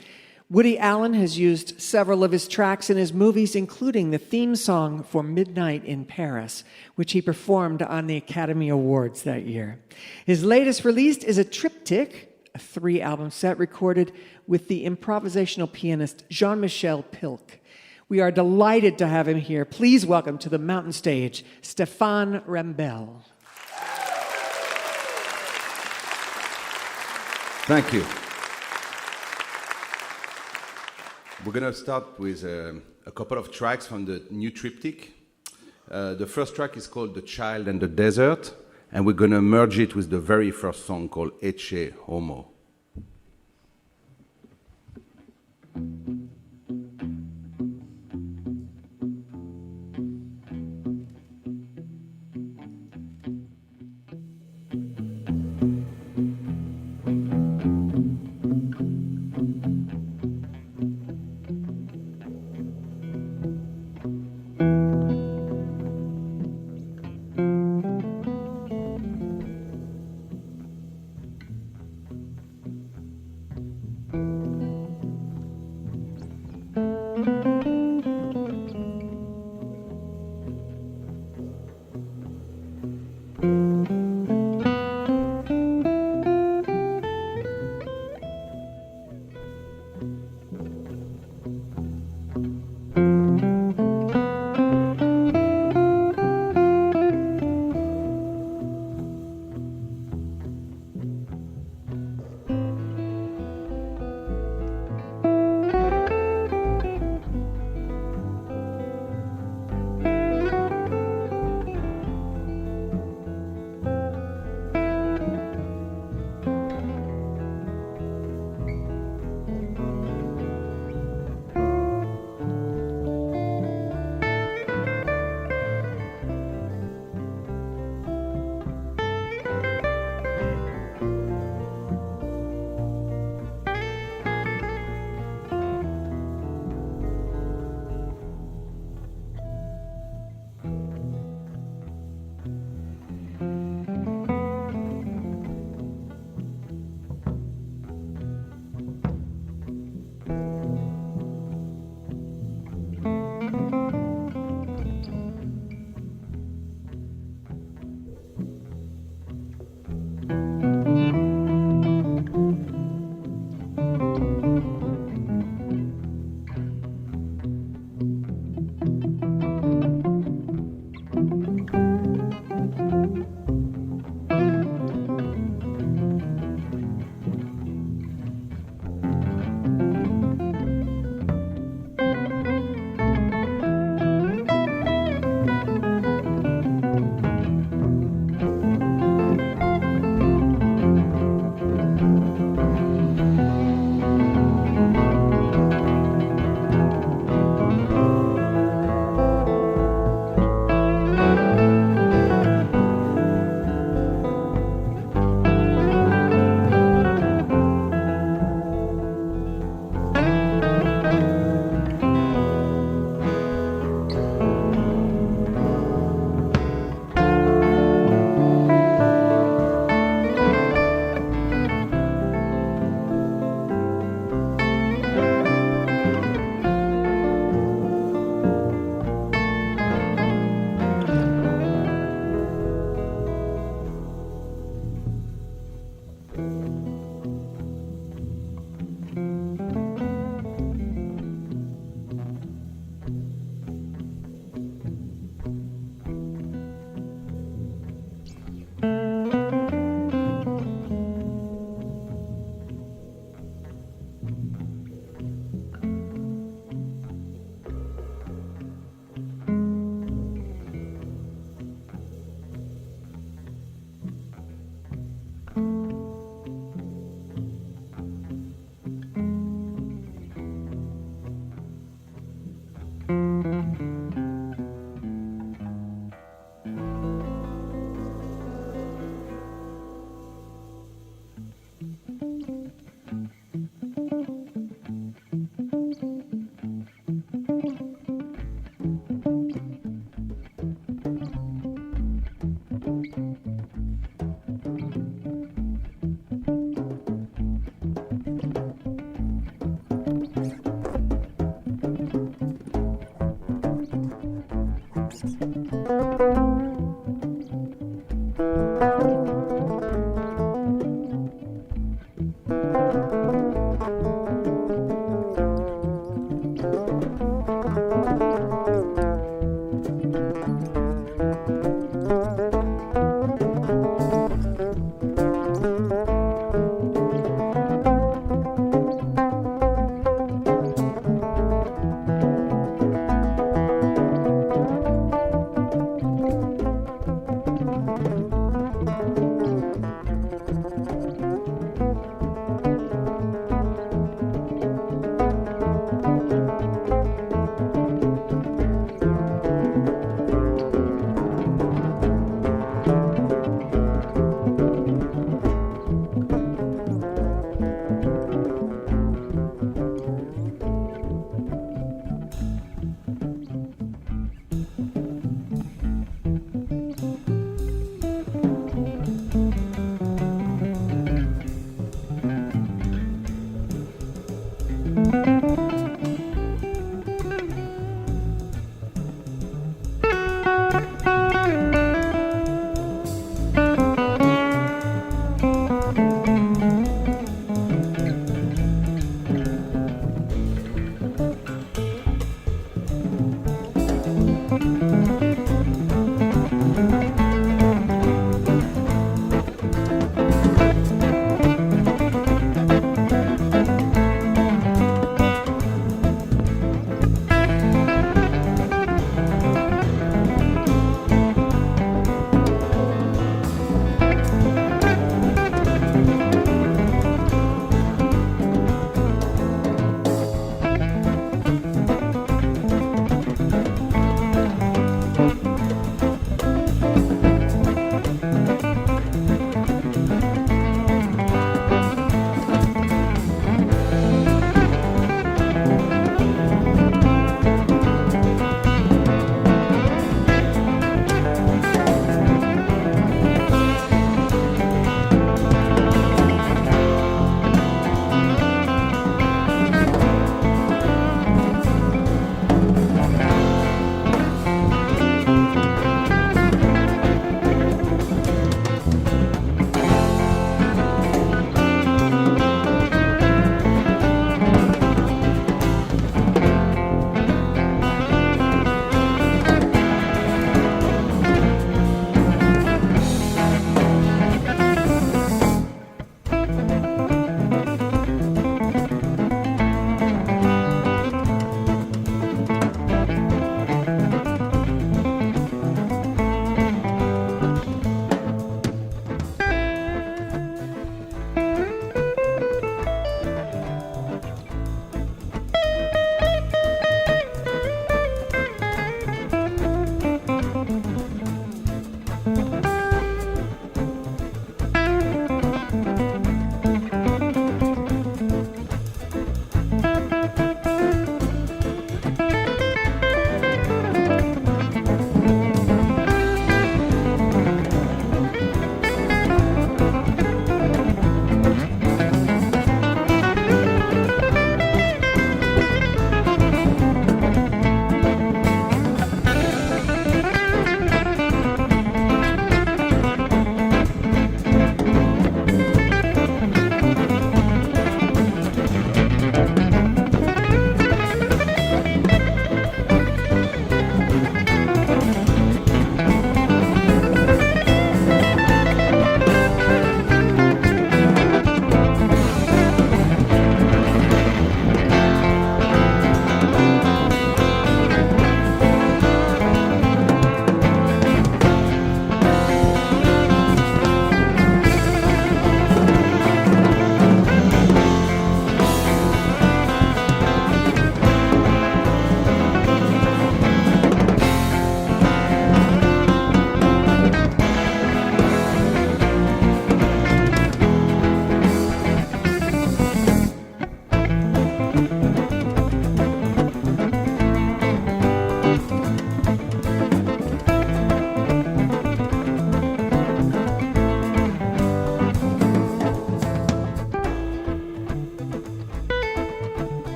Woody Allen has used several of his tracks in his movies, including the theme song for Midnight in Paris, which he performed on the Academy Awards that year. His latest release is a triptych, a 3-album set recorded with the improvisational pianist Jean-Michel Pilk. We are delighted to have him here. Please welcome to the Mountain Stage, Stephane Wrembel. Thank you. We're going to start with a couple of tracks from the new triptych. The first track is called The Child and the Desert, and we're going to merge it with the very first song called Ecce Homo.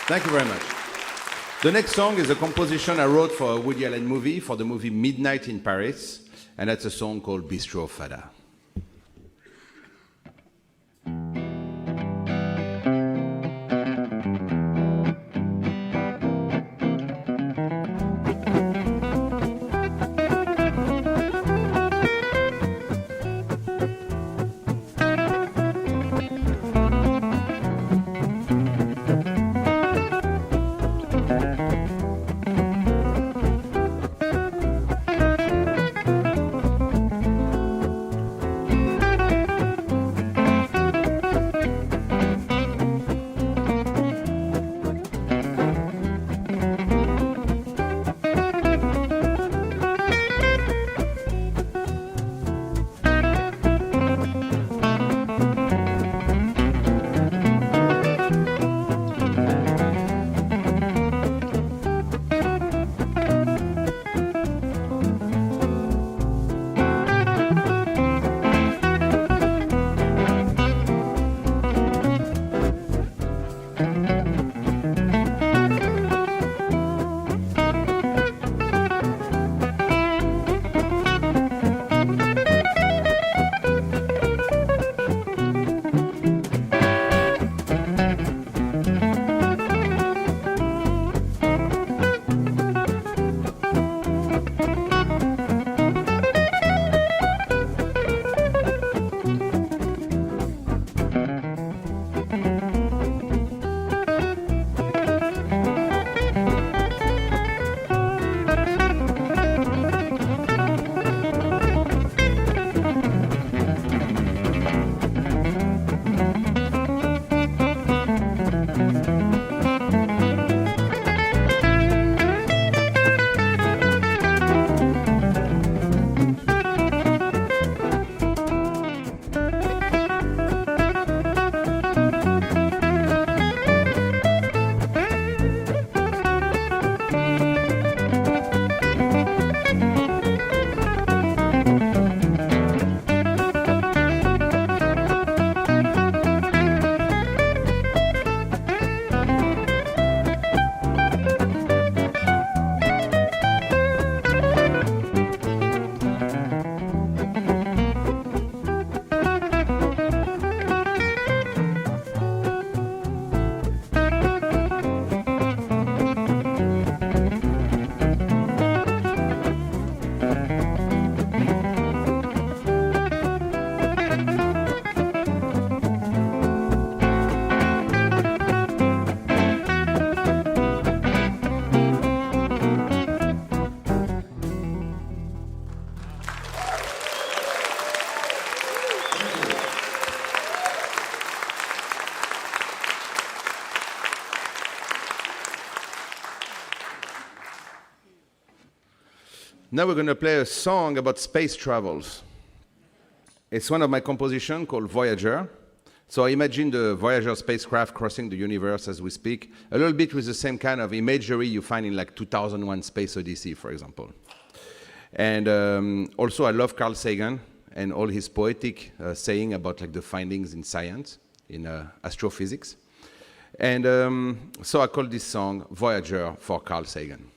Thank you very much. The next song is a composition I wrote for a Woody Allen movie, for the movie Midnight in Paris, and that's a song called Bistro Fada. Now we're going to play a song about space travels. It's one of my compositions called Voyager. So I imagine the Voyager spacecraft crossing the universe as we speak, a little bit with the same kind of imagery you find in like 2001 Space Odyssey, for example. And also I love Carl Sagan and all his poetic saying about like the findings in science, in astrophysics. And so I call this song Voyager for Carl Sagan.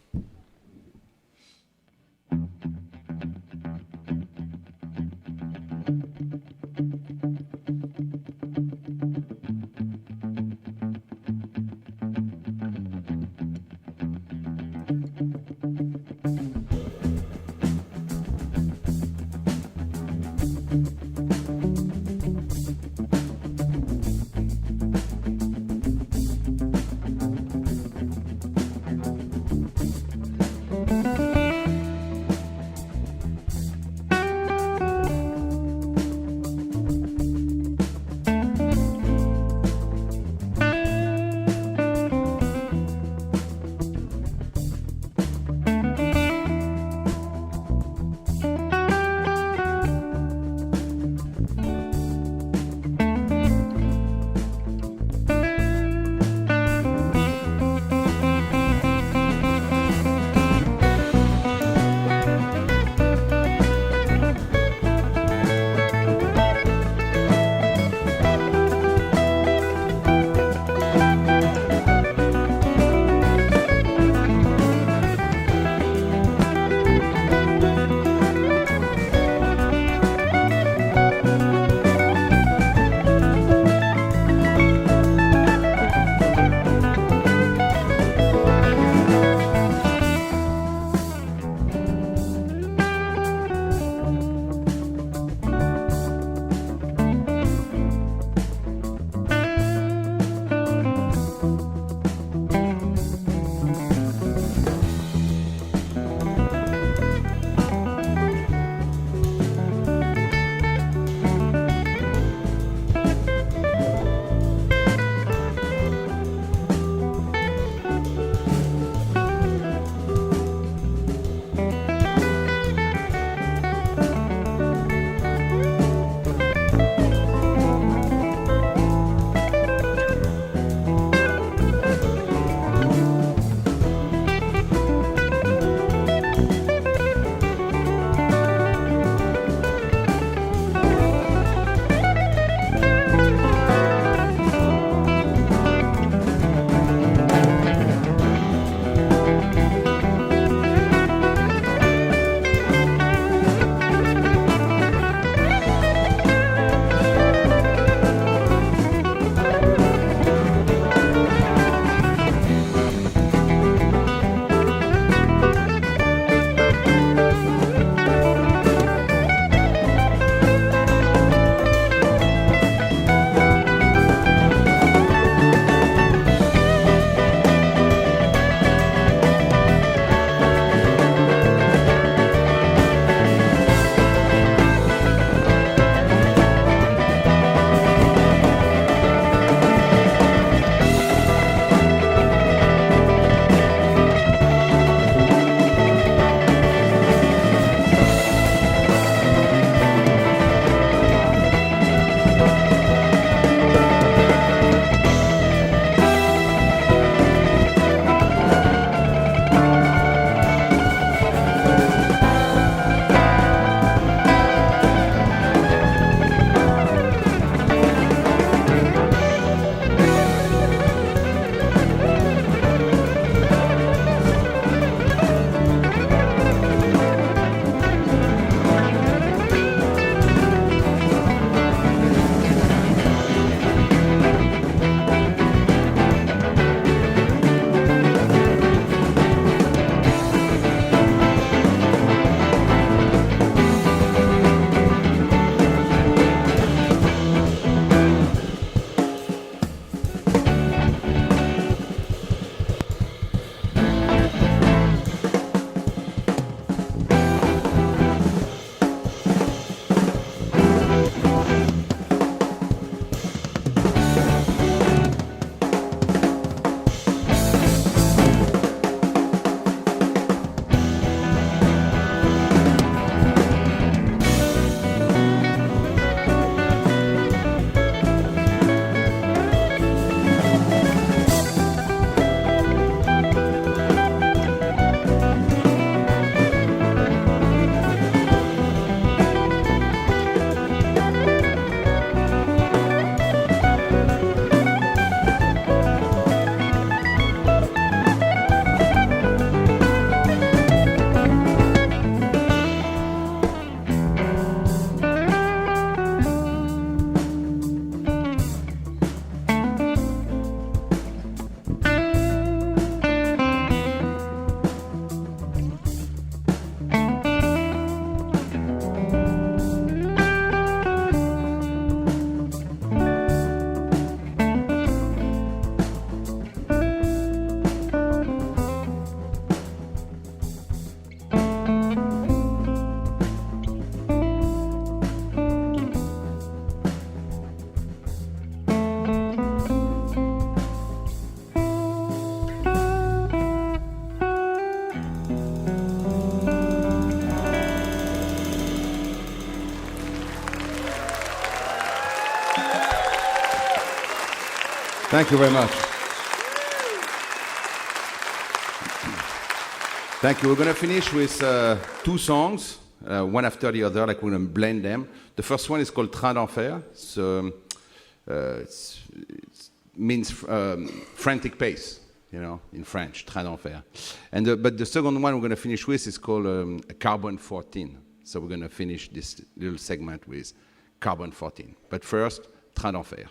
Thank you very much. Thank you. We're going to finish with two songs, one after the other, like we're going to blend them. The first one is called Train d'Enfer. It means frantic pace, you know, in French, Train d'Enfer. But the second one we're going to finish with is called Carbon 14. So we're going to finish this little segment with Carbon 14. But first, Train d'Enfer.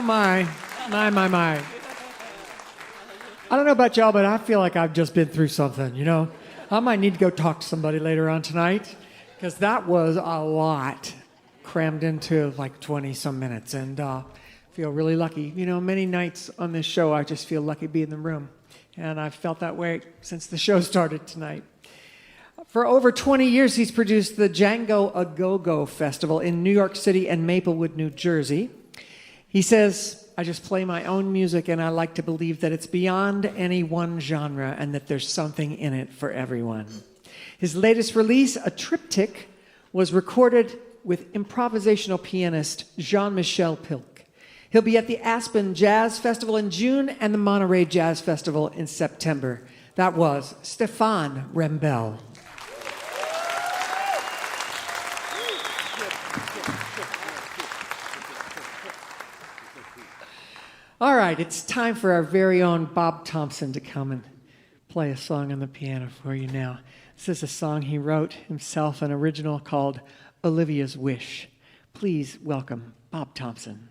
my. My. I don't know about y'all, but I feel like I've just been through something, you know? I might need to go talk to somebody later on tonight, because that was a lot crammed into like 20-some minutes, and feel really lucky. You know, many nights on this show, I just feel lucky to be in the room, and I've felt that way since the show started tonight. For over 20 years, he's produced the Django A Go-Go Festival in New York City and Maplewood, New Jersey. He says, I just play my own music, and I like to believe that it's beyond any one genre and that there's something in it for everyone. His latest release, A Triptych, was recorded with improvisational pianist Jean-Michel Pilk. He'll be at the Aspen Jazz Festival in June and the Monterey Jazz Festival in September. That was Stephane Wrembel. All right, it's time for our very own Bob Thompson to come and play a song on the piano for you now. This is a song he wrote himself, an original called Olivia's Wish. Please welcome Bob Thompson.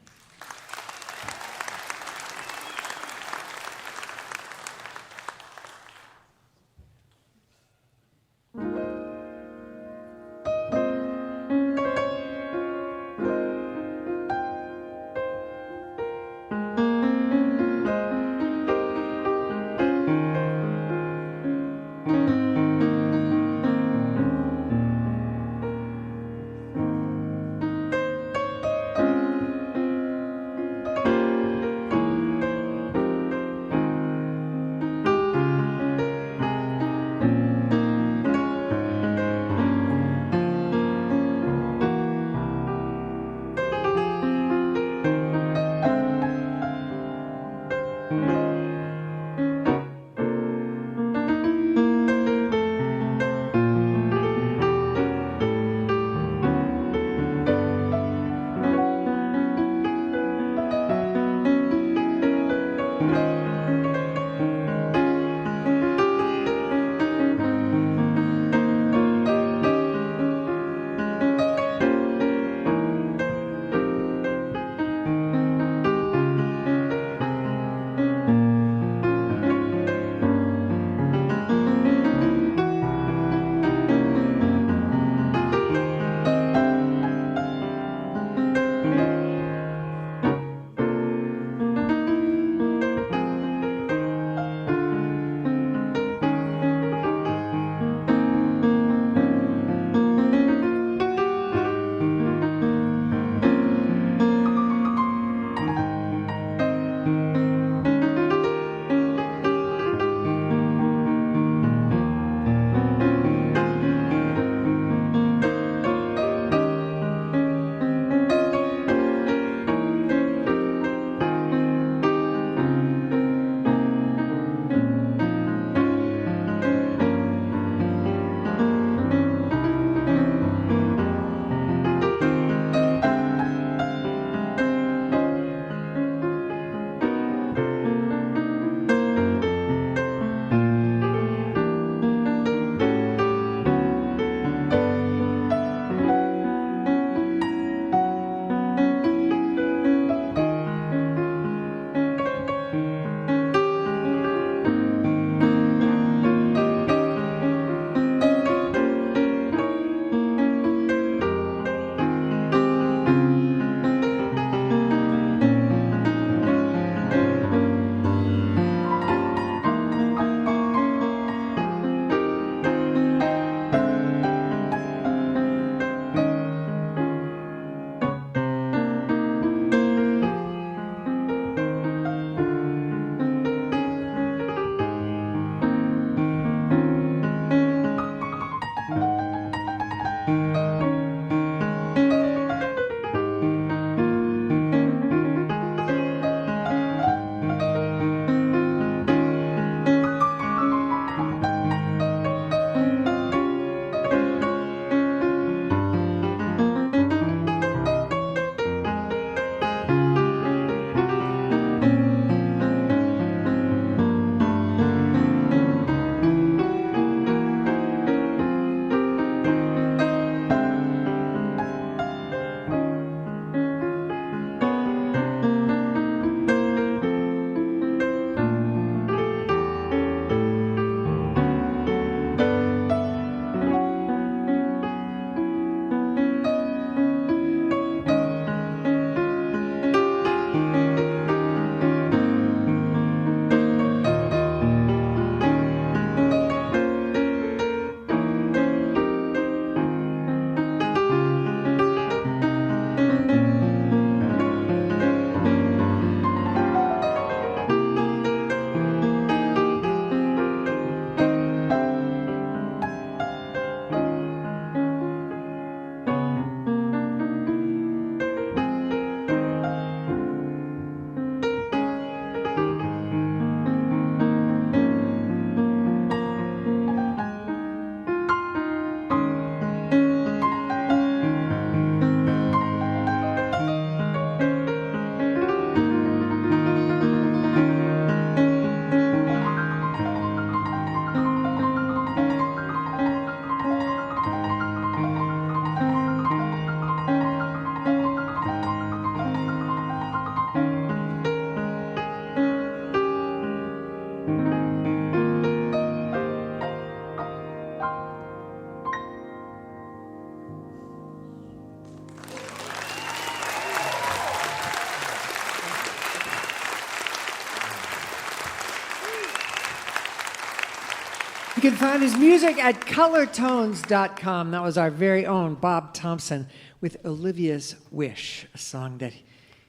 You can find his music at colortones.com. That was our very own Bob Thompson with Olivia's Wish, a song that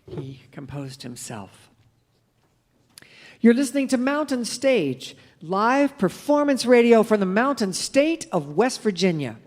he composed himself. You're listening to Mountain Stage, live performance radio from the Mountain State of West Virginia.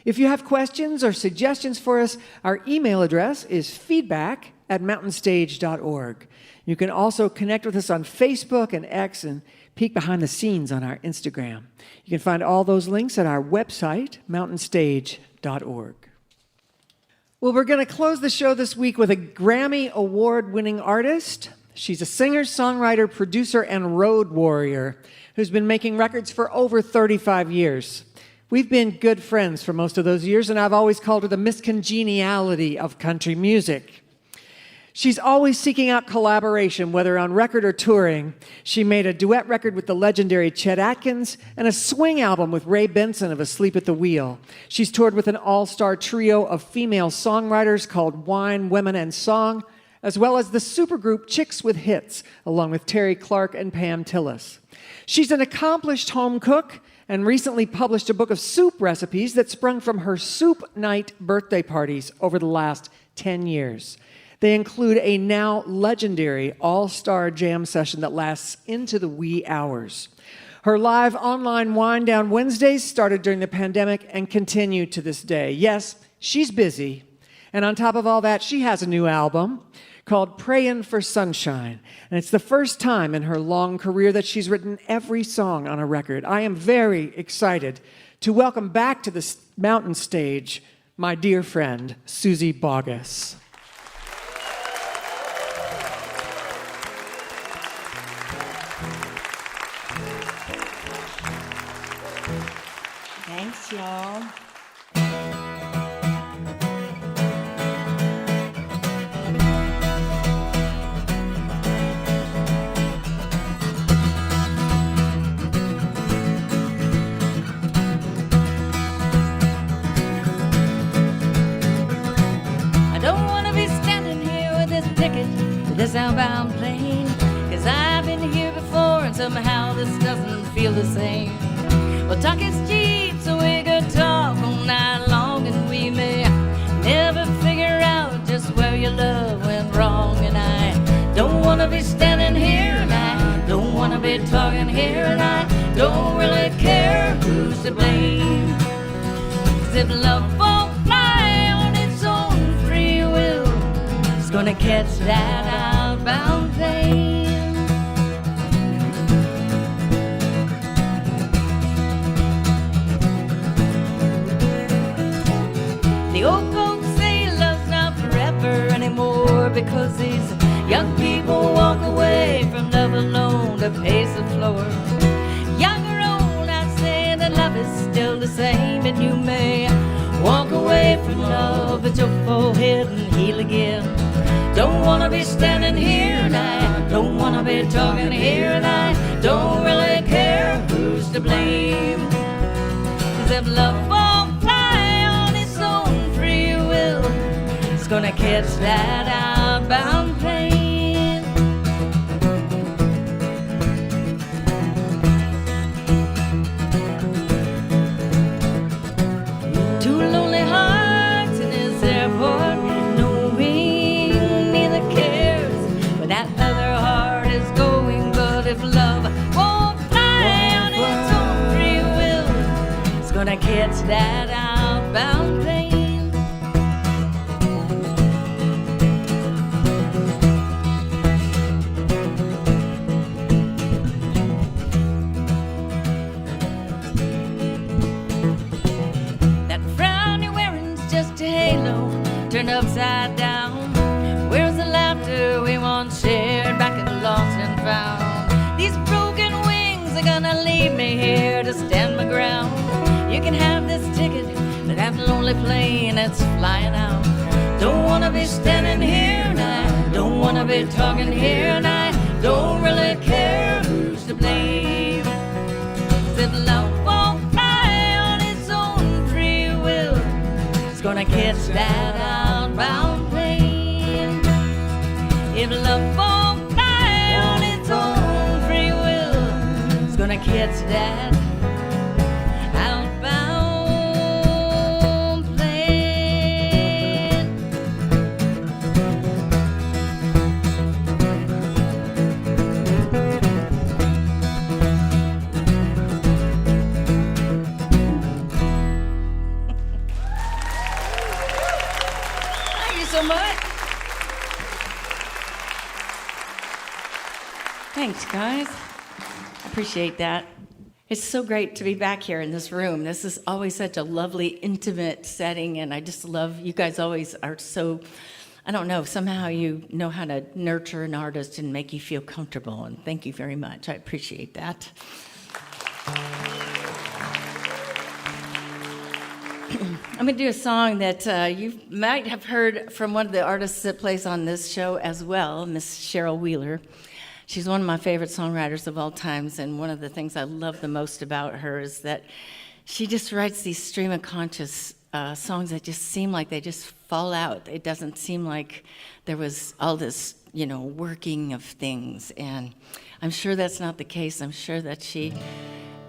If you have questions or suggestions for us, our email address is feedback@mountainstage.org. You can also connect with us on Facebook and X and peek behind the scenes on our Instagram. You can find all those links at our website, mountainstage.org. Well, we're going to close the show this week with a Grammy Award-winning artist. She's a singer, songwriter, producer, and road warrior who's been making records for over 35 years. We've been good friends for most of those years, and I've always called her the Miss Congeniality of country music. She's always seeking out collaboration, whether on record or touring. She made a duet record with the legendary Chet Atkins and a swing album with Ray Benson of Asleep at the Wheel. She's toured with an all-star trio of female songwriters called Wine, Women, and Song, as well as the supergroup Chicks with Hits, along with Terry Clark and Pam Tillis. She's an accomplished home cook and recently published a book of soup recipes that sprung from her soup night birthday parties over the last 10 years. They include a now legendary all-star jam session that lasts into the wee hours. Her live online Wine Down Wednesdays started during the pandemic and continue to this day. Yes, she's busy. And on top of all that, she has a new album called Prayin' for Sunshine. And it's the first time in her long career that she's written every song on a record. I am very excited to welcome back to the Mountain Stage my dear friend, Suzy Bogguss. Thanks, y'all. This outbound plane, 'cause I've been here before and somehow this doesn't feel the same. Well, talk is cheap, so we could talk all night long, and we may never figure out just where your love went wrong. And I don't want to be standing here, and I don't want to be talking here, and I don't really care who's to blame. 'Cause if love won't fly on its own free will, it's gonna catch that outbound plane. The old folks say love's not forever anymore, because these young people walk away from love alone to pace the floor. Young or old, I say that love is still the same, and you may walk away from love, but your forehead and heal again. Don't wanna be standing here, and I don't wanna be talking here, and I don't really care who's to blame. 'Cause if love won't fly on its own free will, it's gonna catch that outbound plane. Two lonely hearts in this airport, knowing neither cares where that other heart is going. But if love won't fly on its own free will, gonna catch that outbound plane. That frown you're wearing's just a halo turned upside down. Where's the laughter we once shared back in Lost and Found? These broken wings are gonna leave me here to stand my ground. You can have this ticket, but that lonely plane that's flying out. Don't wanna be standing here tonight, don't wanna be talking here tonight, don't really care who's to blame. 'Cause if love won't fly on its own free will, it's gonna catch that outbound plane. If love won't fly on its own free will, it's gonna catch that outbound plane. Thank you so much. Thanks, guys. I appreciate that. It's so great to be back here in this room. This is always such a lovely, intimate setting, and I just love, you guys always are so, I don't know, somehow you know how to nurture an artist and make you feel comfortable, and thank you very much. I appreciate that. I'm going to do a song that you might have heard from one of the artists that plays on this show as well, Miss Cheryl Wheeler. She's one of my favorite songwriters of all times, and one of the things I love the most about her is that she just writes these stream of conscious songs that just seem like they just fall out. It doesn't seem like there was all this, working of things, and I'm sure that's not the case. I'm sure that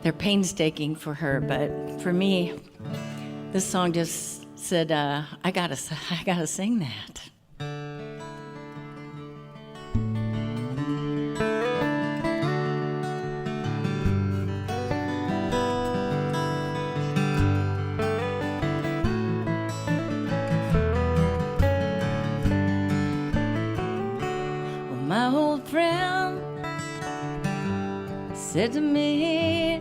they're painstaking for her, but for me, this song just said, I gotta sing that. My old friend said to me,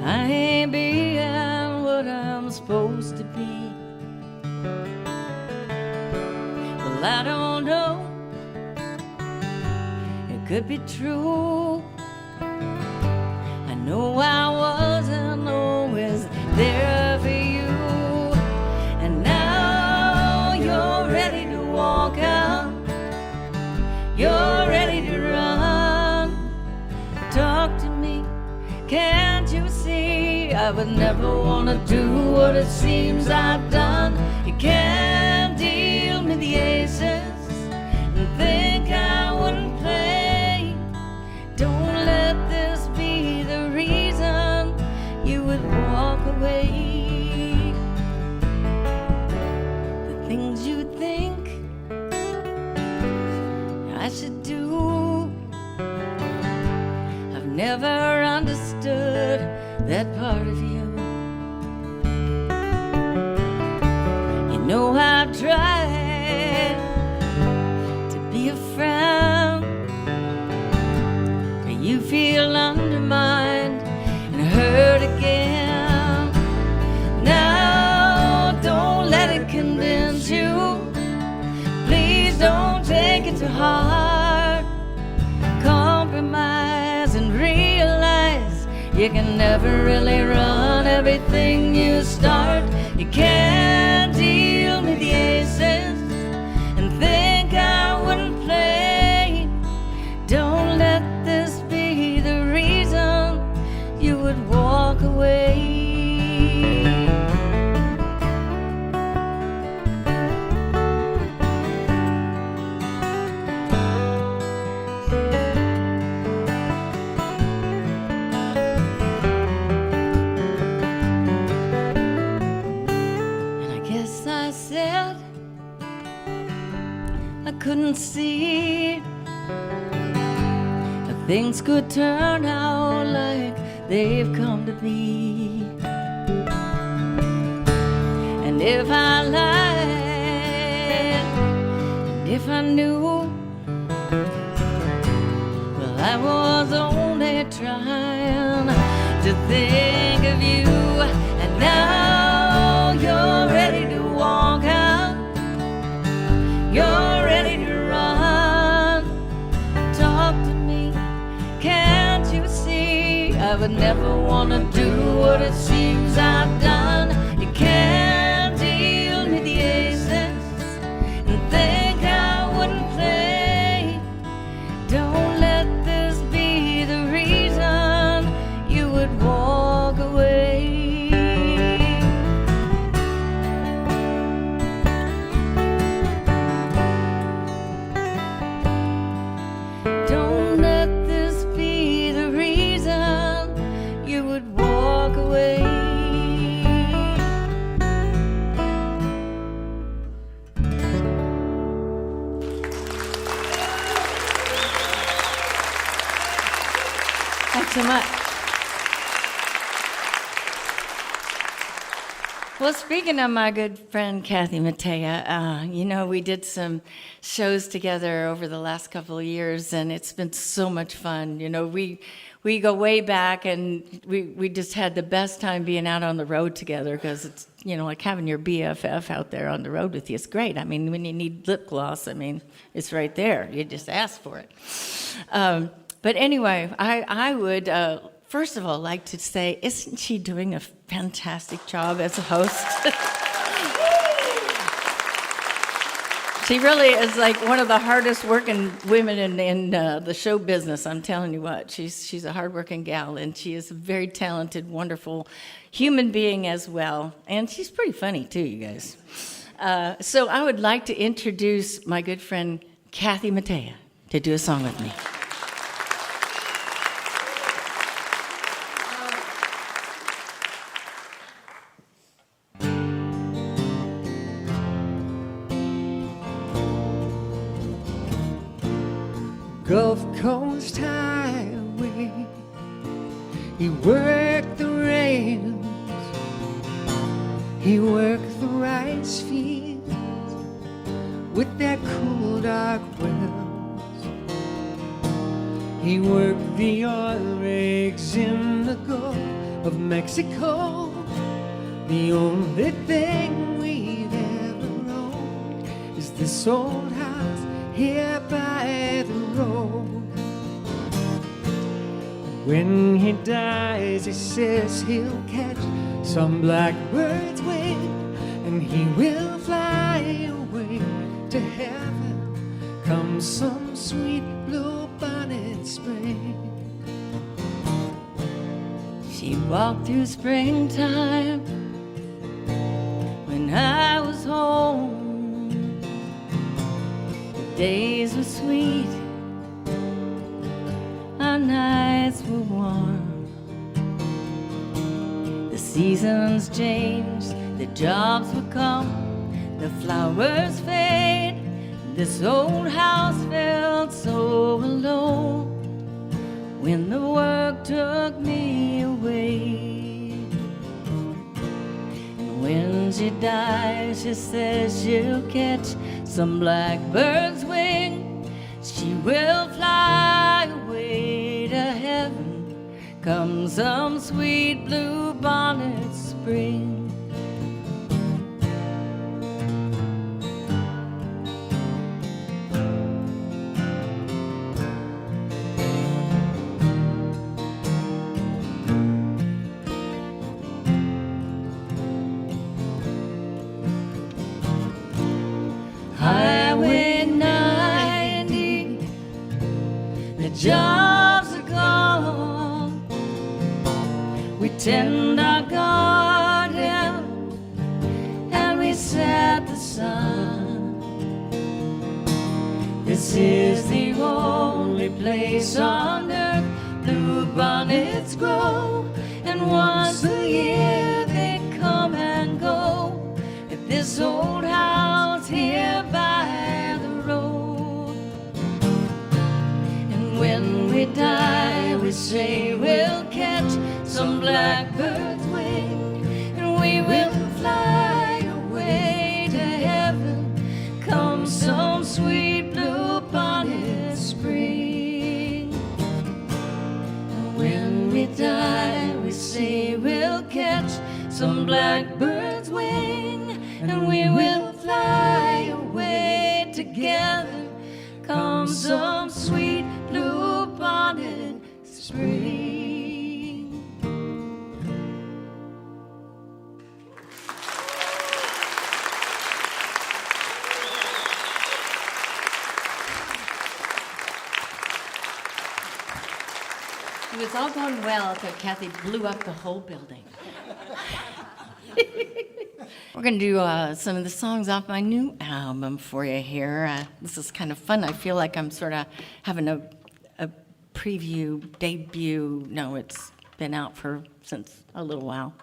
I ain't being what I'm supposed to be. Well, I don't know, it could be true. I know I wasn't always there for you. And now you're ready to walk out, you're ready to run. Talk to me, can't you see? I would never want to do what it seems I've done. You can't deal me the aces and think I wouldn't play. Don't let this be the reason you would walk away. The things you think I should do, I've never understood that part of you. You know I've tried to be a friend, but you feel undermined and hurt again. Now don't let it convince you, please don't take it to heart. Compromise and realize you can never really run everything you start. You can't deal me the aces and think I wouldn't play. Don't let this be the reason you would walk away. Couldn't see that things could turn out like they've come to be. And if I lied, and if I knew, well, I was only trying to think of you. And now you're ready to walk out, you're ready to run. Talk to me, can't you see? I would never want to do what it seems I've done. You can't deal with the aces and think I wouldn't play. Don't let this be the reason you would walk away. Don't let this be the reason you would walk away. Thanks so much. Well, speaking of my good friend Kathy Mattea, you know, we did some shows together over the last couple of years, and it's been so much fun. You know, we go way back, and we just had the best time being out on the road together, because it's, you know, like having your BFF out there on the road with you. It's great. I mean, when you need lip gloss, I mean, it's right there. You just ask for it. But anyway, I would, first of all, like to say, isn't she doing a fantastic job as a host? She really is like one of the hardest working women in the show business. I'm telling you what, she's a hardworking gal, and she is a very talented, wonderful human being as well. And she's pretty funny too, you guys. So I would like to introduce my good friend Kathy Mattea to do a song with me. Gulf Coast Highway, he worked the rails, he worked the rice fields with their cool dark wells. He worked the oil rigs in the Gulf of Mexico. The only thing we've ever owned is this old house here by the road. When he dies, he says he'll catch some blackbird's wing, and he will fly away to heaven come some sweet blue bonnet spring. She walked through springtime when I was home. The days were sweet, our nights were warm. The seasons changed, the jobs would come, the flowers fade. This old house felt so alone when the work took me away. And when she dies, she says she'll catch some blackbird's wing. She will fly away to heaven come some sweet blue bonnet spring. Highway 90, the jobs are gone. We tend our garden and we set the sun. This is the only place on earth blue bonnets grow, and once a year they come and go at this old house here by the road. And when we die, we say we'll catch some blackbird's wing, and we will fly away to heaven come some sweet blue-bonnet spring. And when we die, we say we'll catch some blackbird's wing, and we will fly away together come some sweet blue-bonnet spring. It was all going well until Kathy blew up the whole building. We're going to do some of the songs off my new album for you here. This is kind of fun. I feel like I'm sort of having a preview, debut. No, it's been out since a little while.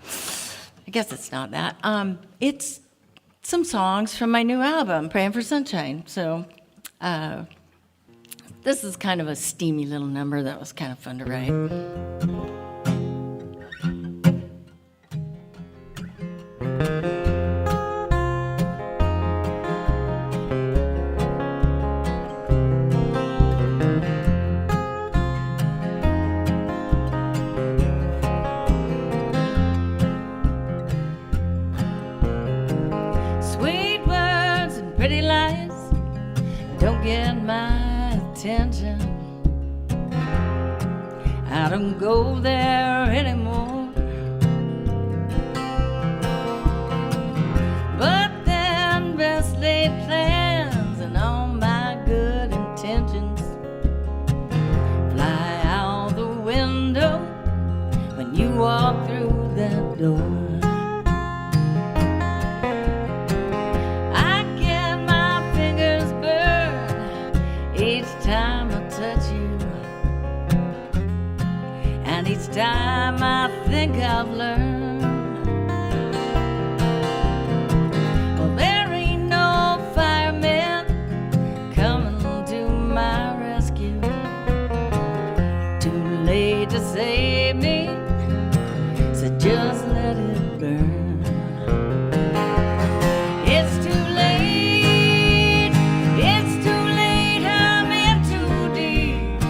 I guess it's not that. It's some songs from my new album, Praying for Sunshine. So this is kind of a steamy little number that was kind of fun to write. Sweet words and pretty lies don't get my attention. I don't go there anymore. But then best laid plans and all my good intentions fly out the window when you walk through that door. I get my fingers burned each time I touch you, and each time I think I've learned. Well, there ain't no fireman coming to my rescue. Too late to save me, so just let it burn. It's too late, I'm in too deep.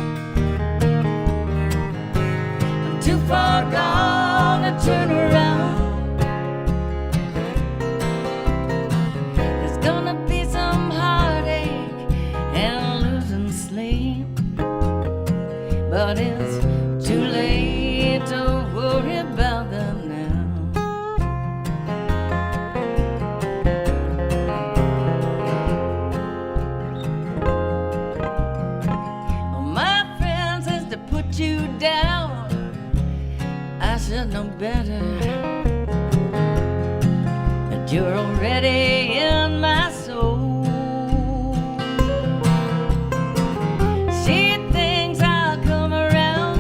I'm too far gone to turn around. There's gonna be some heartache and losing sleep, but it's too late to worry about them now. Well, my friend says to put you down. I should know better, but you're already in my soul. She thinks I'll come around.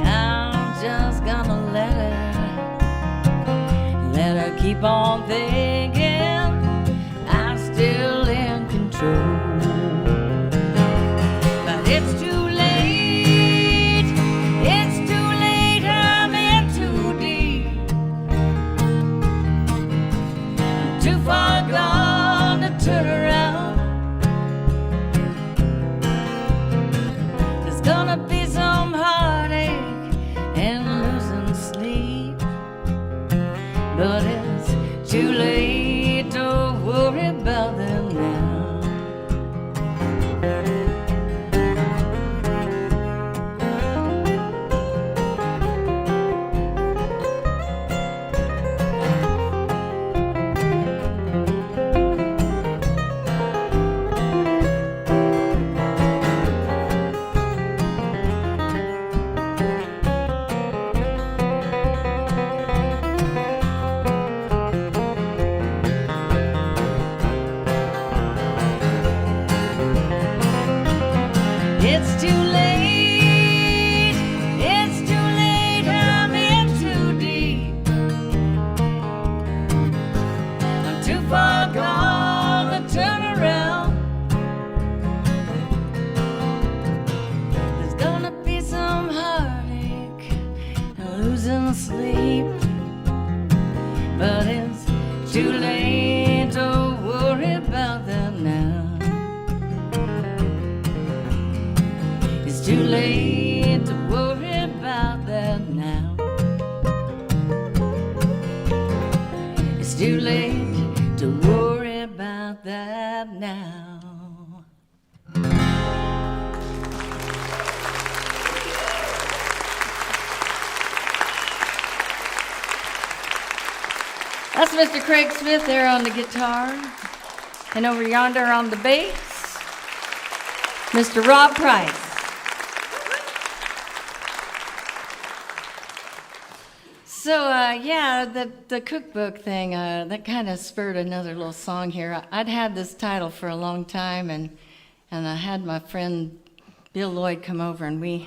I'm just gonna let her keep on thinking I'm still in control. But it's too late, I'm in too deep. I'm too far losing sleep, but it's too late to worry about that now. It's too late to worry about that now. It's too late to worry about that now. That's Mr. Craig Smith there on the guitar. And over yonder on the bass, Mr. Rob Price. So, the cookbook thing, that kind of spurred another little song here. I'd had this title for a long time, and I had my friend Bill Lloyd come over, and we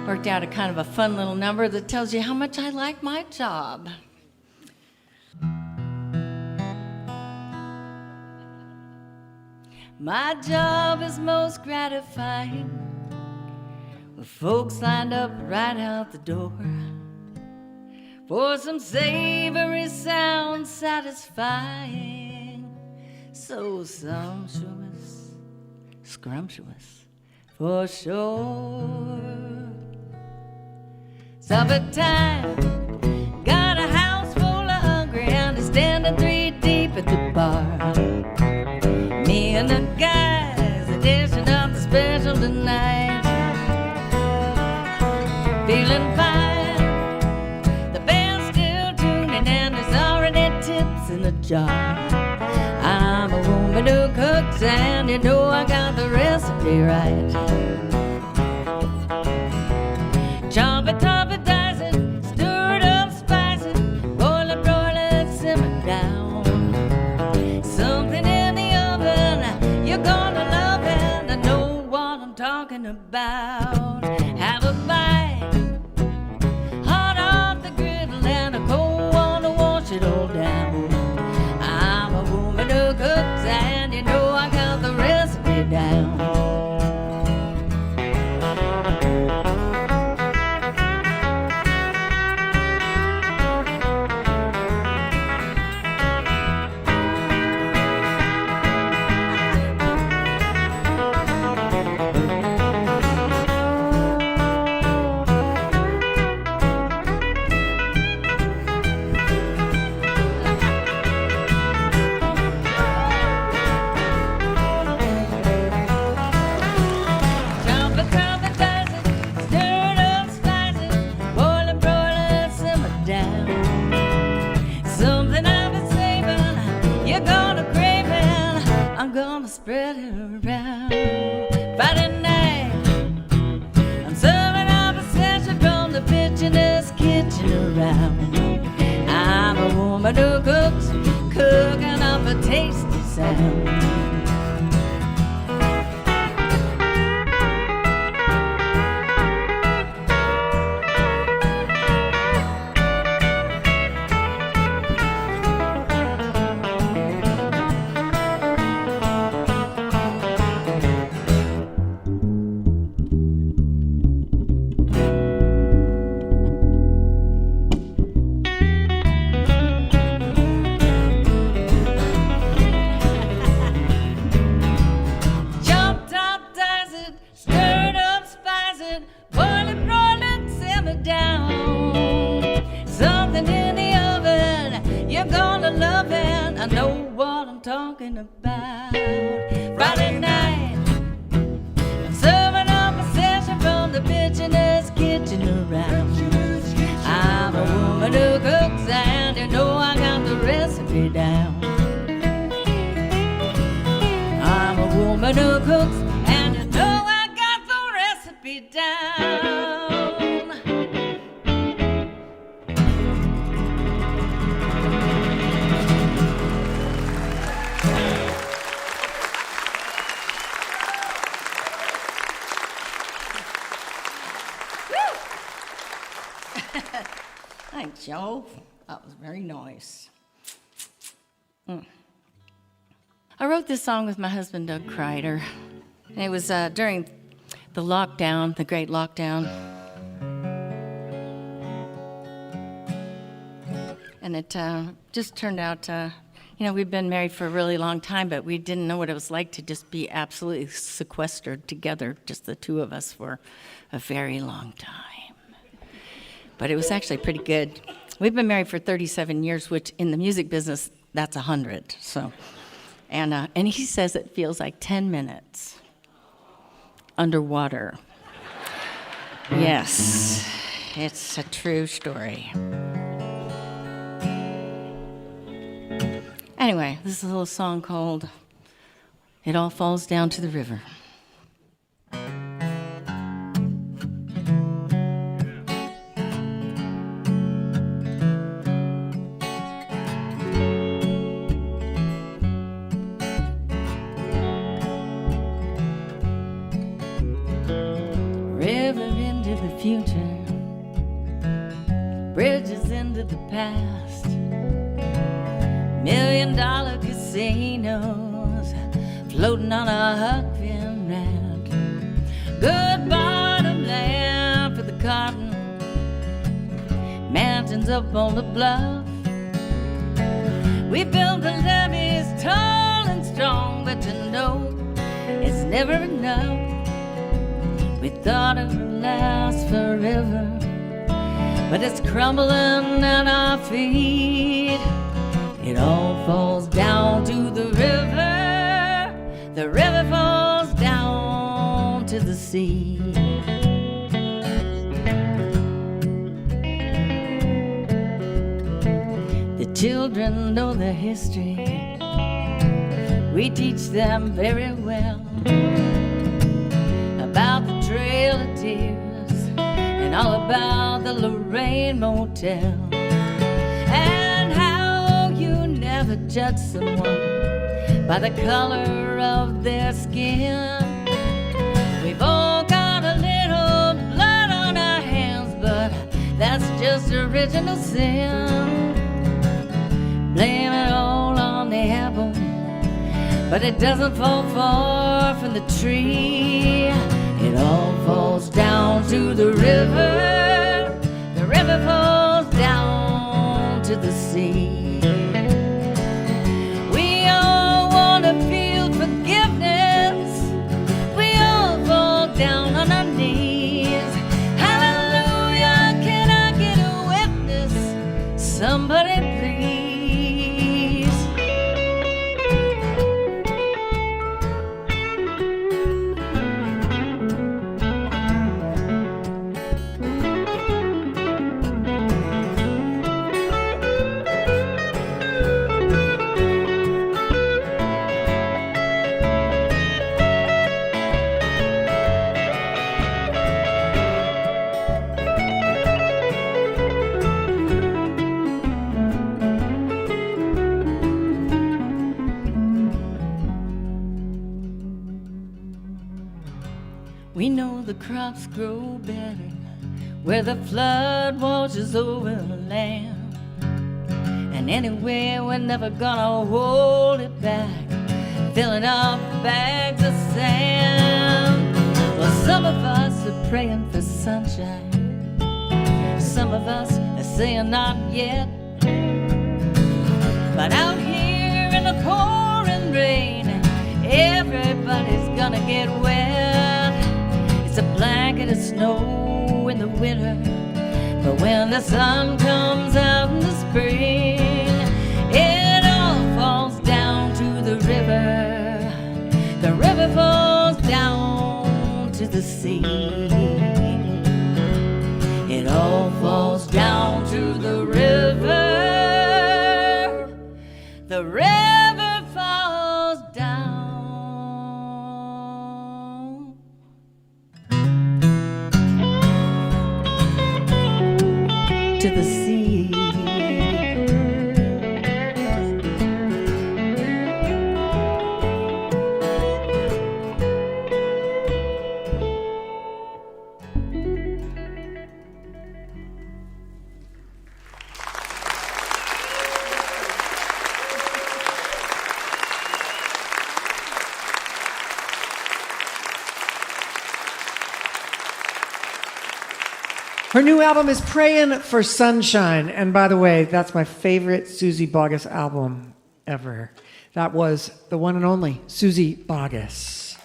worked out a kind of a fun little number that tells you how much I like my job. My job is most gratifying with folks lined up right out the door for some savory sound satisfying. So sumptuous, scrumptious for sure. Supper time, got a house full of hungry and they're standing 3 deep at the bar. Me and the guys are dishing up the special tonight. Feeling fine, the band's still tuning and there's already tips in the jar. I'm a woman who cooks and you know I got the recipe right. Chop it, top it, dice it, stir it up, spice it, boil it, broil it, simmer down. Something in the oven you're gonna love and I know what I'm talking about. Have a bite, hot off the griddle and a cold one to wash it all down. I'm a woman who cooks and you know I got the recipe down. Spread it around. Friday night, I'm serving up a session from the pitchiness kitchen around. I'm a woman who cooks, cooking up a tasty sound. About Friday night, I'm serving up a session from the pitchiness kitchen around. I'm a woman who cooks and you know I got the recipe down. I'm a woman who cooks and you know I got the recipe down. Thanks, y'all. That was very nice. I wrote this song with my husband, Doug Kreider. And it was during the lockdown, the great lockdown. And it just turned out, we've been married for a really long time, but we didn't know what it was like to just be absolutely sequestered together, just the two of us, for a very long time. But it was actually pretty good. We've been married for 37 years, which in the music business, that's 100. So, and he says it feels like 10 minutes underwater. Yes, it's a true story. Anyway, this is a little song called It All Falls Down to the River. River into the future, bridges into the past, $1 million casinos floating on a Huck Finn raft, good bottom land for the cotton, mountains up on the bluff. We built the levees tall and strong, but to know it's never enough. We thought it would last forever, but it's crumbling at our feet. It all falls down to the river falls down to the sea. The children know the history, we teach them very well about the Trail of Tears and all about the Lorraine Motel, and how you never judge someone by the color of their skin. We've all got a little blood on our hands, but that's just original sin. Blame it all on the apple, but it doesn't fall far from the tree. It all falls down to the river falls down to the sea. We all want to feel forgiveness, we all fall down on our knees. Hallelujah, can I get a witness? Somebody please. We know the crops grow better where the flood washes over the land. And anyway, we're never gonna hold it back, filling up bags of sand. Well, some of us are praying for sunshine, some of us are saying not yet. But out here in the pouring rain, everybody's gonna get wet. It's a blanket of snow in the winter, but when the sun comes out in the spring, it all falls down to the river. The river falls down to the sea. It all falls down to the river. The river falls down to the sea. Her new album is Prayin' for Sunshine. And by the way, that's my favorite Suzy Bogguss album ever. That was the one and only Suzy Bogguss.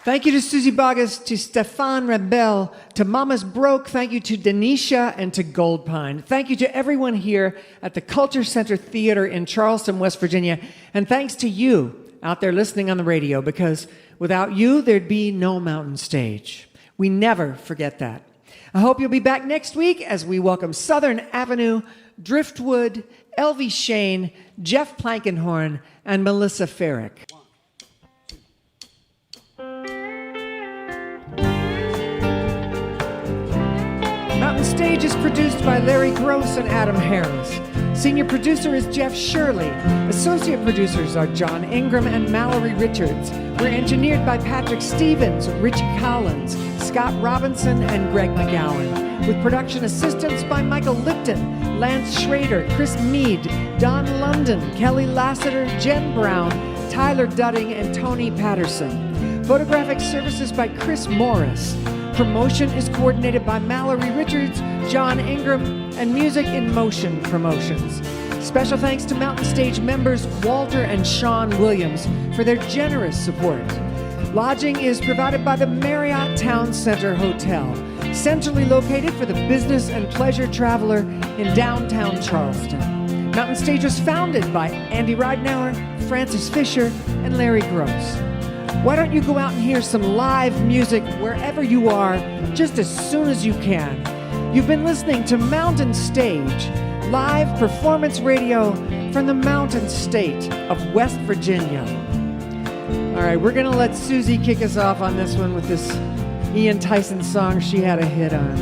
Thank you to Suzy Bogguss, to Stephane Wrembel, to Mama's Broke. Thank you to Denitia and to Goldpine. Thank you to everyone here at the Culture Center Theater in Charleston, West Virginia. And thanks to you out there listening on the radio, because without you, there'd be no Mountain Stage. We never forget that. I hope you'll be back next week as we welcome Southern Avenue, Driftwood, Elvie Shane, Jeff Plankenhorn, and Melissa Farrick. Mountain Stage is produced by Larry Gross and Adam Harris. Senior producer is Jeff Shirley. Associate producers are John Ingram and Mallory Richards. We're engineered by Patrick Stevens, Richie Collins, Scott Robinson, and Greg McGowan. With production assistance by Michael Lipton, Lance Schrader, Chris Mead, Don London, Kelly Lassiter, Jen Brown, Tyler Dudding, and Tony Patterson. Photographic services by Chris Morris. Promotion is coordinated by Mallory Richards, John Ingram, and Music in Motion Promotions. Special thanks to Mountain Stage members Walter and Sean Williams for their generous support. Lodging is provided by the Marriott Town Center Hotel, centrally located for the business and pleasure traveler in downtown Charleston. Mountain Stage was founded by Andy Ridenour, Francis Fisher, and Larry Gross. Why don't you go out and hear some live music wherever you are just as soon as you can? You've been listening to Mountain Stage, live performance radio from the Mountain State of West Virginia. All right, we're going to let Suzy kick us off on this one with this Ian Tyson song she had a hit on.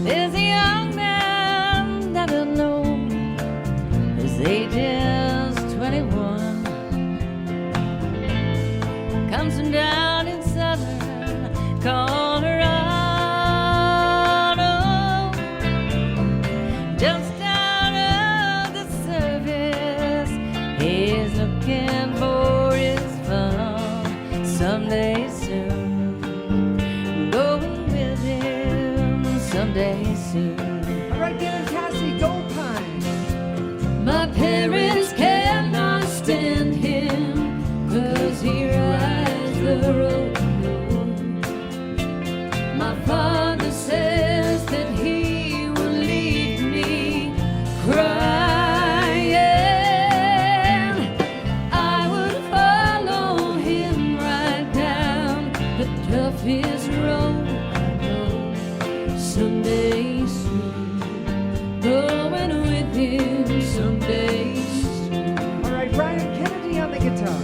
There's a young man that I know, his age is 21. Comes from down in southern Colorado, just out of the service. He's looking for his fun someday soon, going with him someday soon. All right, Dan and Cassie, Goldpine. My parents cannot stand him, 'cause he rides the road alone. My father says that he will leave me crying. I would follow him right down the toughest road I know. Someday soon, going with him someday soon. All right, Brian Kennedy on the guitar.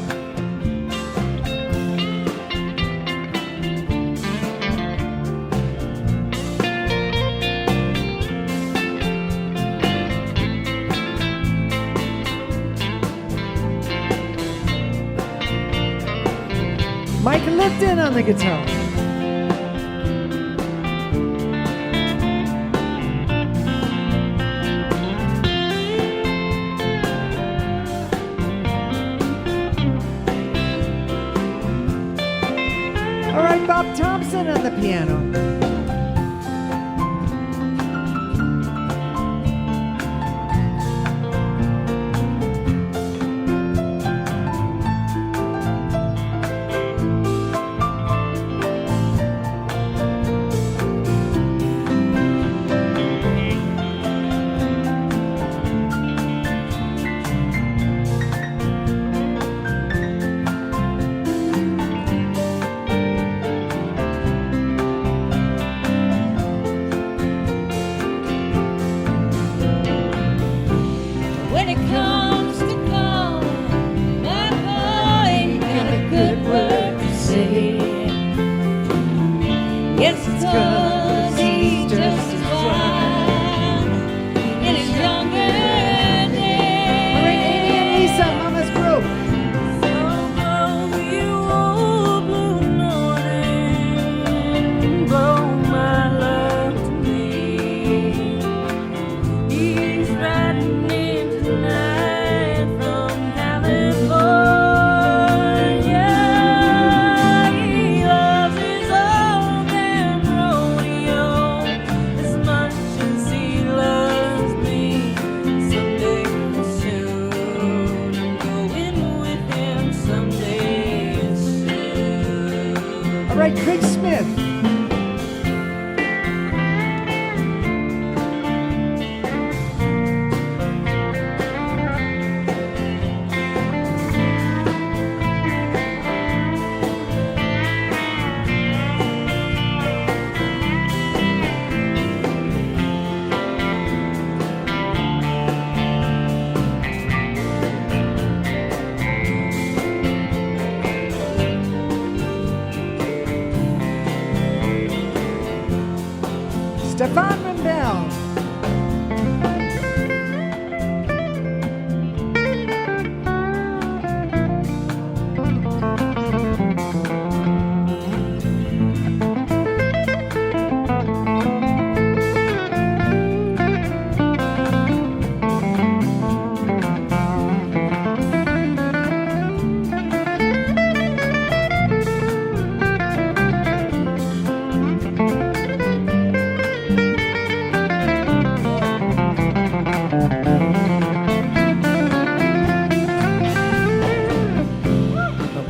Mike Lipton on the guitar. All right, Bob Thompson on the piano. When it comes to calling, my boy ain't got a good word to say. Yes, it's 'cause he's just as wild in his younger days. All right, Amy and Lisa, Mama's Broke. So blow you old blue morning, blow my love to me. He's riding in tonight from California. All right, Craig Smith. Stephane Wrembel.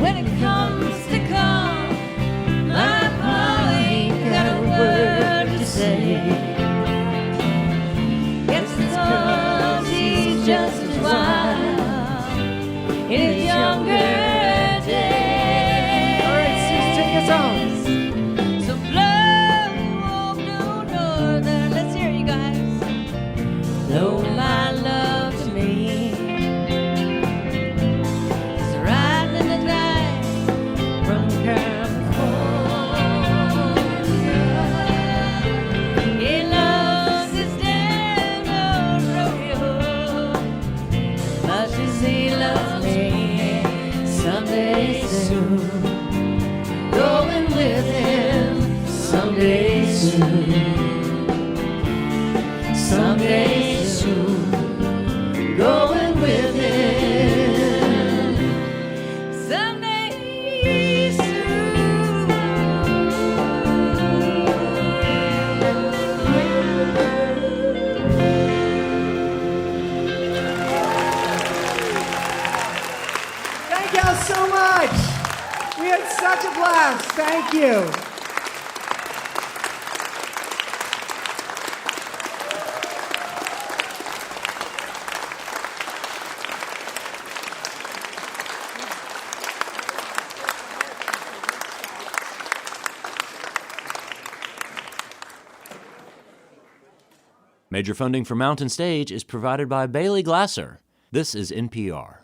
When it comes to call, my pa ain't got a word to say. Guess it's 'cause he's just as wild in his younger days. All right, Suzy, take us home. So blow, no northern. Let's hear it, you guys. Blow my love to me. It's riding in the night from California. He loves his damn old rodeo, much as he loves me. Someday soon, going with him. Someday soon, someday soon, going with him. Someday soon. Thank y'all so much. We had such a blast. Thank you. Major funding for Mountain Stage is provided by Bailey Glasser. This is NPR.